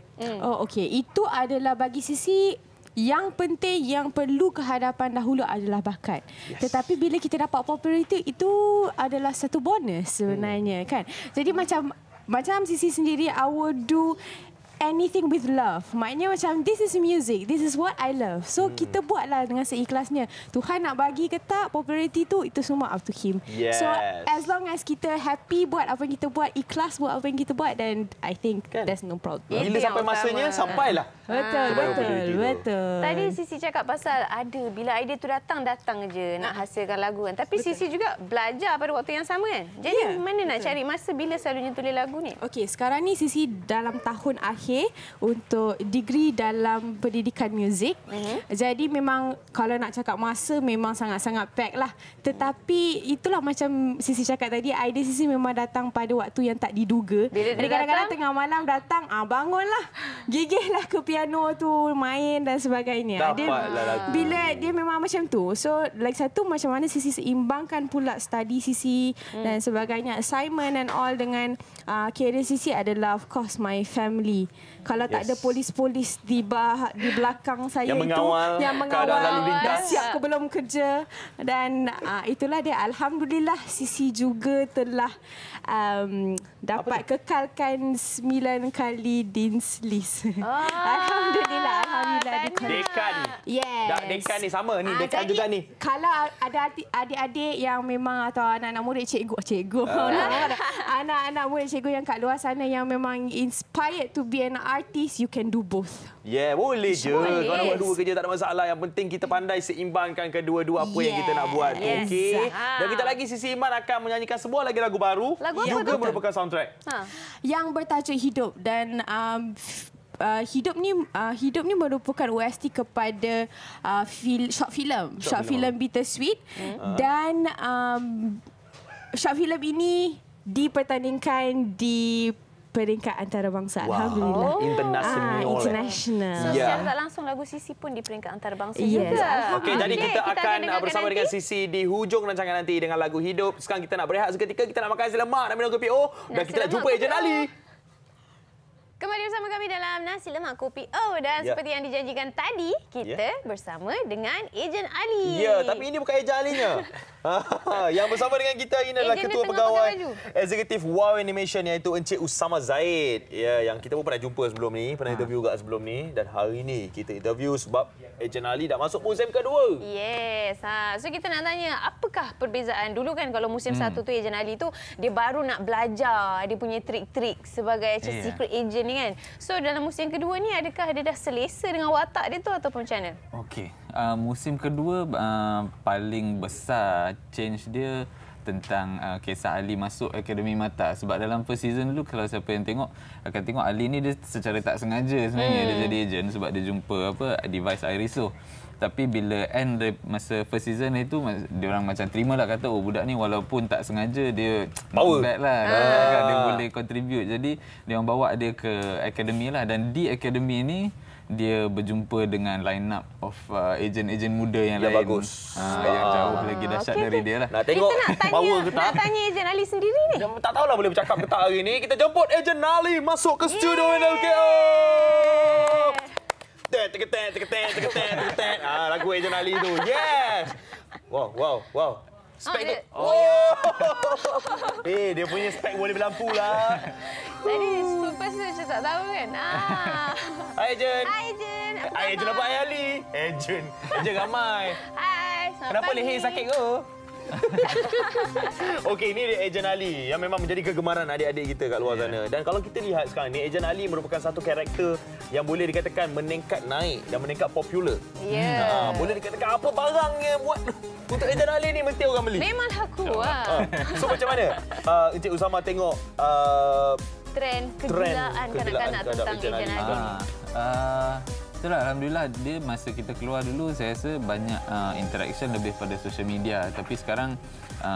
Speaker 3: Okey, itu adalah bagi Sisi yang penting, yang perlu kehadapan dahulu adalah bakat. Tetapi bila kita dapat populariti, itu adalah satu bonus sebenarnya kan. Jadi macam Sisi sendiri, I will do anything with love. Maknanya macam this is music, this is what I love. So kita buatlah dengan seikhlasnya. Tuhan nak bagi ke tak populariti tu, itu semua up to him. So as long as kita happy buat apa yang kita buat, ikhlas buat apa yang kita buat, then I think there's no problem.
Speaker 2: Bila sampai masanya, sampailah.
Speaker 3: Betul.
Speaker 20: Tadi Sisi cakap pasal bila idea tu datang je nak hasilkan lagu kan. Tapi Sisi juga belajar pada waktu yang sama kan. Jadi mana nak cari masa bila selalunya tulis lagu ni?
Speaker 3: Okey, sekarang ni Sisi dalam tahun akhir
Speaker 21: berakhir untuk degree dalam pendidikan muzik. Jadi memang kalau nak cakap masa memang sangat-sangat pack lah. Tetapi itulah macam Sisi cakap tadi, idea Sisi memang datang pada waktu yang tak diduga. Jadi kadang-kadang tengah malam datang, bangunlah, gigihlah ke piano tu, main dan sebagainya. Bila dia memang macam tu. So lagi satu macam mana Sisi seimbangkan pula study Sisi dan sebagainya, assignment and all dengan career Sisi adalah of course my family. Kalau tak ada polis-polis di belakang saya yang mengawal siap ke belum kerja, dan itulah dia. Alhamdulillah Sisi juga telah dapat kekalkan 9 kali Dean's List. Alhamdulillah
Speaker 2: Dekan.
Speaker 21: Yes.
Speaker 2: Dekan ni sama ni, dekan juga ni.
Speaker 21: Kalau ada adik-adik yang memang atau anak-anak murid cikgu anak-anak murid cikgu yang kat luar sana yang memang inspired to be an artist, you can do both.
Speaker 2: Boleh je. Kalau nak buat dua kerja tak ada masalah. Yang penting kita pandai seimbangkan kedua-dua apa yang kita nak buat. Okey. Dan kita lagi Sisi Iman akan menyanyikan sebuah lagi lagu baru. Juga merupakan soundtrack.
Speaker 21: Yang bertajuk Hidup, dan Hidup ni merupakan OST kepada short film Bittersweet. Dan short film ini dipertandingkan di peringkat antarabangsa. Alhamdulillah. International.
Speaker 3: So secara tak langsung lagu Sisi pun di peringkat antarabangsa juga.
Speaker 2: Okey, jadi kita akan bersama dengan Sisi di hujung rancangan nanti dengan lagu Hidup. Sekarang kita nak berehat seketika, kita nak makan nasi lemak, nak minum kopi dan kita nak jumpa Ejen Ali.
Speaker 3: Kembali bersama kami dalam Nasi Lemak Kopi dan seperti yang dijanjikan tadi, kita bersama dengan Ejen Ali.
Speaker 2: Tapi ini bukan Ejen Alinya. Yang bersama dengan kita ini adalah Ketua Pegawai Eksekutif Wow Animation, iaitu Encik Usama Zaid. Yang kita pun pernah jumpa sebelum ni, pernah interview juga sebelum ni, dan hari ni kita interview sebab Ejen Ali dah masuk musim kedua.
Speaker 3: So kita nak tanya, apakah perbezaan? Dulu kan kalau musim 1 tu Ejen Ali tu dia baru nak belajar, dia punya trik-trik sebagai secret agent ni kan. So dalam musim kedua ni, adakah dia dah selesa dengan watak dia tu ataupun macam mana?
Speaker 22: Okey, musim kedua paling besar change dia tentang kisah Ali masuk Akademi Mata. Sebab dalam first season dulu, kalau siapa yang tengok akan tengok Ali ni dia secara tak sengaja sebenarnya dia jadi ejen sebab dia jumpa device Iriso. Tapi bila end masa first season itu, dia orang macam terima lah, kata budak ni walaupun tak sengaja dia power back lah, dia boleh contribute. Jadi dia orang bawa dia ke akademi lah, dan di akademi ni dia berjumpa dengan line up of ejen-ejen muda yang lain.
Speaker 2: Bagus.
Speaker 22: Yang jauh lagi dahsyat dari dia lah.
Speaker 2: Nak tengok power ke tak?
Speaker 3: Nak tanya Ejen Ali sendiri ni.
Speaker 2: Tak tahulah boleh bercakap ke tak hari ni. Kita jemput Ejen Ali masuk ke studio NLKO. Lagu Ejen Ali tu. Yes. Wow. Spek dia. Dia punya spek boleh berlampu lah.
Speaker 3: Tadi super macam tak tahu kan.
Speaker 2: Hai Ejen.
Speaker 3: Hai Ejen.
Speaker 2: Ejen apa Hai Ali? Ejen ramai.
Speaker 3: Hai.
Speaker 2: Kenapa leher sakit ke? Okey, ini dia Ejen Ali yang memang menjadi kegemaran adik-adik kita kat luar sana. Dan kalau kita lihat sekarang ni, Ejen Ali merupakan satu karakter yang boleh dikatakan meningkat naik dan meningkat popular. Boleh dikatakan apa barang yang buat untuk Ejen Ali ni mesti orang beli.
Speaker 3: Memang laku lah.
Speaker 2: So macam mana Encik Usama tengok
Speaker 3: trend kegilaan kanak-kanak tentang Ejen Ali?
Speaker 22: Itulah, Alhamdulillah dia masa kita keluar dulu saya rasa banyak interaction lebih pada social media. Tapi sekarang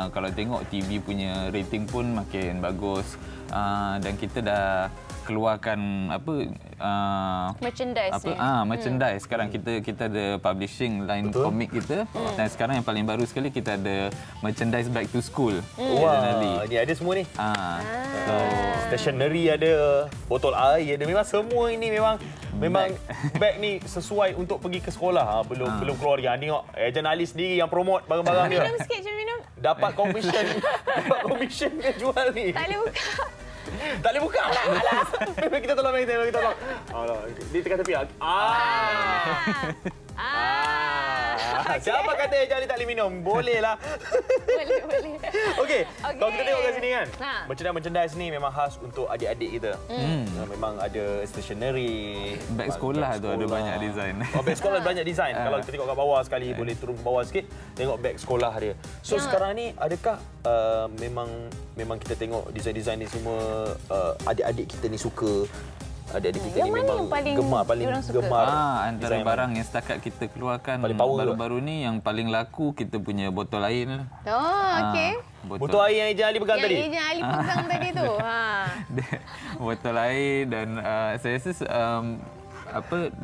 Speaker 22: kalau tengok TV punya rating pun makin bagus, dan kita dah keluarkan
Speaker 3: merchandise.
Speaker 22: Merchandise. Sekarang kita ada publishing line komik kita, dan sekarang yang paling baru sekali kita ada merchandise back to school.
Speaker 2: Ni ada semua ni. Stationery ada, botol air ada, memang semua ini memang bag ni sesuai untuk pergi ke sekolah. Belum keluarga. Tengok Ejen Ali sendiri yang promote barang-barang dia.
Speaker 3: Minum sikit je minum.
Speaker 2: Dapat commission dia jual ni.
Speaker 3: Tak boleh buka.
Speaker 2: Tak boleh buka. Alah. Kita tolong. Alah, dia tekan tepi. Siapa kata Ejen Ali tak boleh minum? Boleh lah.
Speaker 3: Boleh.
Speaker 2: Okey. Kalau kita tengok kat sini kan, merchandise ni memang khas untuk adik-adik kita. Memang ada stationery.
Speaker 22: Beg sekolah tu ada banyak design.
Speaker 2: Beg sekolah ada banyak design. Kalau kita tengok kat bawah sekali, boleh turun ke bawah sikit, tengok beg sekolah dia. So sekarang ni adakah memang kita tengok design-design ni semua adik-adik kita ni suka? Adik-adik kita
Speaker 3: yang
Speaker 2: ni
Speaker 3: mana
Speaker 2: memang
Speaker 3: yang paling
Speaker 2: paling gemar.
Speaker 22: Antara barang yang setakat kita keluarkan baru-baru ni yang paling laku kita punya botol air lah.
Speaker 3: Okey.
Speaker 2: Botol air yang Ejen Ali pegang tadi?
Speaker 3: Yang Ejen Ali pegang tadi tu.
Speaker 22: Botol air dan saya rasa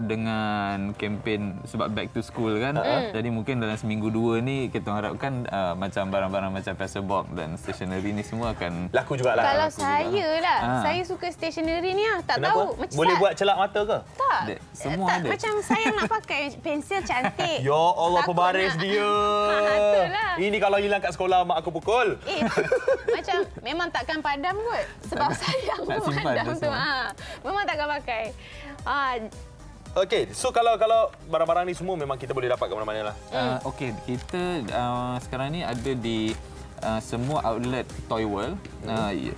Speaker 22: dengan kempen sebab back to school kan. Jadi mungkin dalam seminggu 2 ni kita harapkan macam barang-barang macam pencil box dan stationery ni semua akan
Speaker 2: laku jugalah.
Speaker 3: Kalau saya lah, saya suka stationery ni lah. Tak tahu macam
Speaker 2: boleh buat celak mata ke?
Speaker 3: Tak.
Speaker 22: Semua ada.
Speaker 3: Macam saya nak pakai pensel cantik.
Speaker 2: Ya Allah, pebaris dia.
Speaker 3: Itulah.
Speaker 2: Ini kalau hilang kat sekolah mak aku pukul.
Speaker 3: Macam memang takkan padam kot. Sebab sayang padam tu. Memang takkan pakai.
Speaker 2: Okey, so kalau barang-barang ni semua memang kita boleh dapat kat mana-mana lah.
Speaker 22: Okey, kita sekarang ni ada di semua outlet Toy World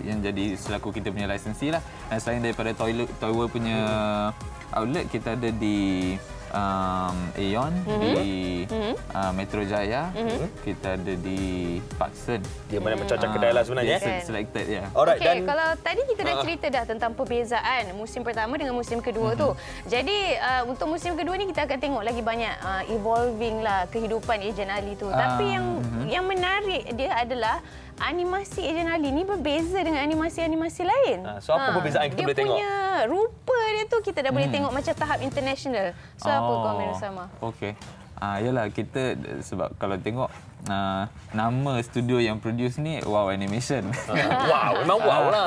Speaker 22: yang jadi selaku kita punya licensee lah. Dan selain daripada Toy World punya outlet, kita ada di Aeon, di Metro Jaya, kita ada di Parkson.
Speaker 2: Dia macam-macam kedai lah sebenarnya.
Speaker 22: Selected, ya.
Speaker 2: Alright,
Speaker 3: dan kalau tadi kita dah cerita dah tentang perbezaan musim pertama dengan musim kedua tu. Jadi untuk musim kedua ni kita akan tengok lagi banyak evolving lah kehidupan Ejen Ali tu. Tapi yang menarik dia adalah animasi Ejen Ali ni berbeza dengan animasi-animasi lain.
Speaker 2: So apa perbezaan kita boleh tengok?
Speaker 3: Dia punya rupa dia tu kita dah boleh tengok macam tahap international. So apa komen Usama?
Speaker 22: Okey. Yalah, kita sebab kalau tengok nama studio yang produce ni Wow Animation.
Speaker 2: Wow, memang wow lah.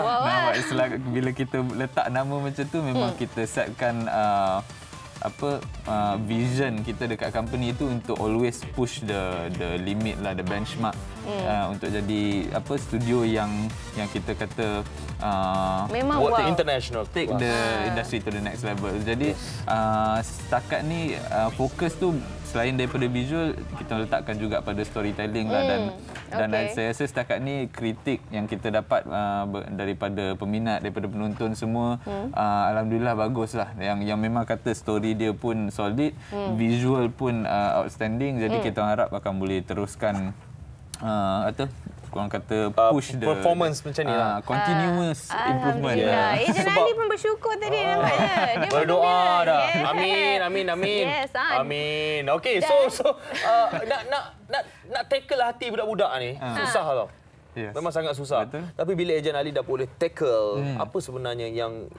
Speaker 22: Bila kita letak nama macam tu memang kita setkan vision kita dekat company itu untuk always push the limit lah, the benchmark untuk jadi studio yang kita kata
Speaker 3: memang wow,
Speaker 22: international, take the industry to the next level. Jadi setakat ni fokus tu selain daripada visual, kita letakkan juga pada storytelling lah dan saya rasa setakat ni kritik yang kita dapat daripada peminat, daripada penonton semua, alhamdulillah bagus lah. Yang memang kata story dia pun solid, visual pun outstanding. Jadi kita harap akan boleh teruskan korang kata push
Speaker 2: performance macam ni lah,
Speaker 22: continuous improvement.
Speaker 3: Ejen Ali pun bersyukur tadi nampaknya. Dia
Speaker 2: berdoa dah.
Speaker 3: Yes.
Speaker 2: Amin.
Speaker 3: Yes,
Speaker 2: amin. Okey, so nak tackle hati budak-budak ni susah tau. Yes. Memang sangat susah. Betul. Tapi bila Ejen Ali dah boleh tackle, apa sebenarnya yang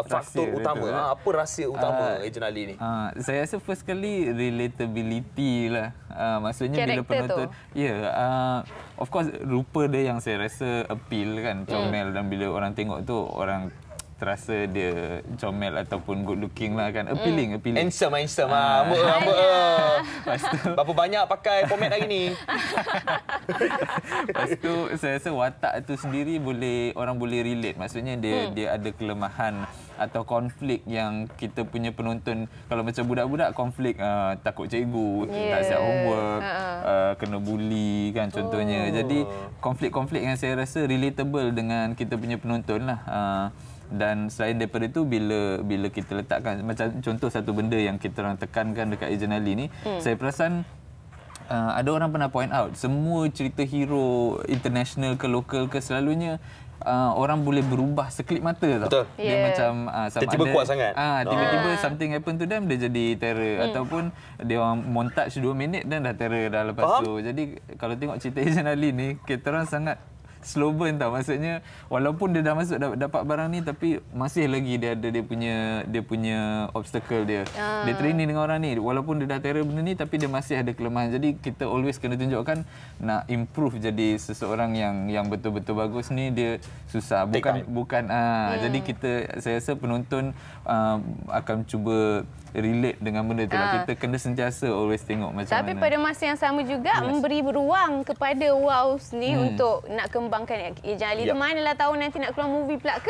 Speaker 2: faktor utama? Apa rahsia utama Ejen Ali ni?
Speaker 22: Saya rasa first kali relatability lah. Maksudnya bila penonton, of course rupa dia yang saya rasa appeal kan, comel, dan bila orang tengok tu orang terasa dia comel ataupun good looking lah kan, appealing.
Speaker 2: Handsome. Berapa banyak pakai pomade hari ni?
Speaker 22: Lepas tu saya rasa watak tu sendiri orang boleh relate. Maksudnya dia ada kelemahan atau konflik yang kita punya penonton, kalau macam budak-budak konflik takut cikgu, tak siap homework, kena bully kan contohnya. Jadi konflik-konflik yang saya rasa relatable dengan kita punya penonton lah. Dan selain daripada itu, bila kita letakkan macam contoh satu benda yang kita orang tekankan dekat Ejen Ali ni, saya perasan ada orang pernah point out, semua cerita hero international ke lokal ke selalunya orang boleh berubah sekelip mata tau.
Speaker 2: Betul.
Speaker 22: Dia macam
Speaker 2: tiba-tiba kuat sangat.
Speaker 22: Tiba-tiba something happen to them, dia jadi terror. Ataupun dia orang montage 2 minit dan dah terror dah lepas tu. Jadi kalau tengok cerita Ejen Ali ni, kita orang sangat slow burn tau. Maksudnya walaupun dia dah masuk dapat barang ni, tapi masih lagi dia ada dia punya obstacle dia. Dia training dengan orang ni, walaupun dia dah terror benda ni, tapi dia masih ada kelemahan. Jadi kita always kena tunjukkan nak improve jadi seseorang yang betul-betul bagus ni dia susah. Bukan jadi saya rasa penonton akan cuba relate dengan benda tu lah. Kita kena sentiasa always tengok macam
Speaker 3: mana. Tapi pada masa yang sama juga memberi ruang kepada Wows ni untuk nak kembangkan Ejen Ali. Yep. Manalah tahu nanti nak keluar movie pula ke?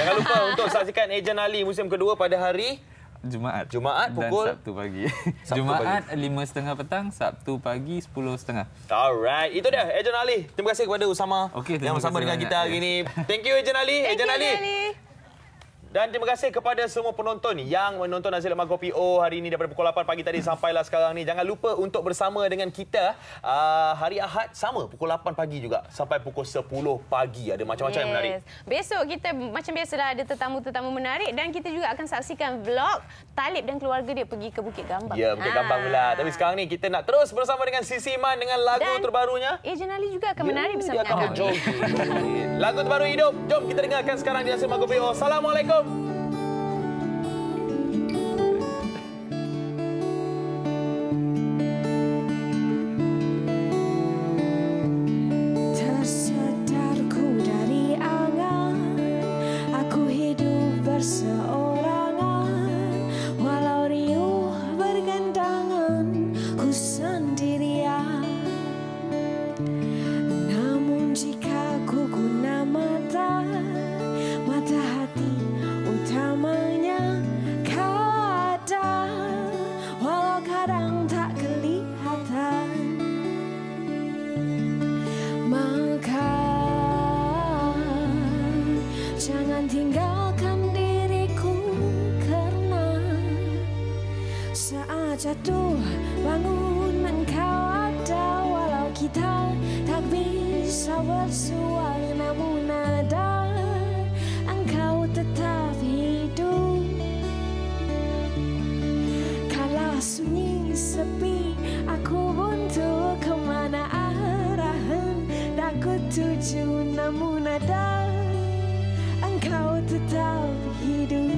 Speaker 2: Jangan lupa untuk saksikan Ejen Ali musim kedua pada hari
Speaker 22: Jumaat
Speaker 2: pukul
Speaker 22: dan Sabtu pagi. Jumaat 5.30 petang, Sabtu pagi 10.30.
Speaker 2: Alright, itu dia Ejen Ali. Terima kasih kepada Usama yang bersama dengan kita hari ini. Thank you Ejen Ali.
Speaker 3: Ejen Ali.
Speaker 2: Dan terima kasih kepada semua penonton yang menonton Nasi Lemak Kopi O hari ini daripada pukul 8 pagi tadi sampailah sekarang ni. Jangan lupa untuk bersama dengan kita hari Ahad sama pukul 8 pagi juga sampai pukul 10 pagi. Ada macam-macam yang menarik.
Speaker 3: Besok kita macam biasalah ada tetamu-tetamu menarik dan kita juga akan saksikan vlog Talib dan keluarga dia pergi ke Bukit Gambang.
Speaker 2: Ya, Bukit Gambang pula. Tapi sekarang ni kita nak terus bersama dengan Sisi Iman dengan lagu
Speaker 3: dan
Speaker 2: terbarunya.
Speaker 3: Ejen Ali juga akan menarik bersama
Speaker 2: dia akan berjoget. Lagu terbaru hidup. Jom kita dengarkan sekarang di Nasi Lemak Kopi O. Assalamualaikum.
Speaker 19: Tersedarku dari angan, aku hidup berseorangan, walau riuh bergandangan, ku sendirian. Namun jika ku guna mata hati utamanya kadang, walau kadang tak kelihatan, maka jangan tinggalkan diriku karena saat jatuh bangun engkau ada, walau kita tak bisa bersua namun ada engkau tetap hidup. Kala sunyi sepi aku buntu kemana arahan tak ku tuju namun ada engkau tetap hidup.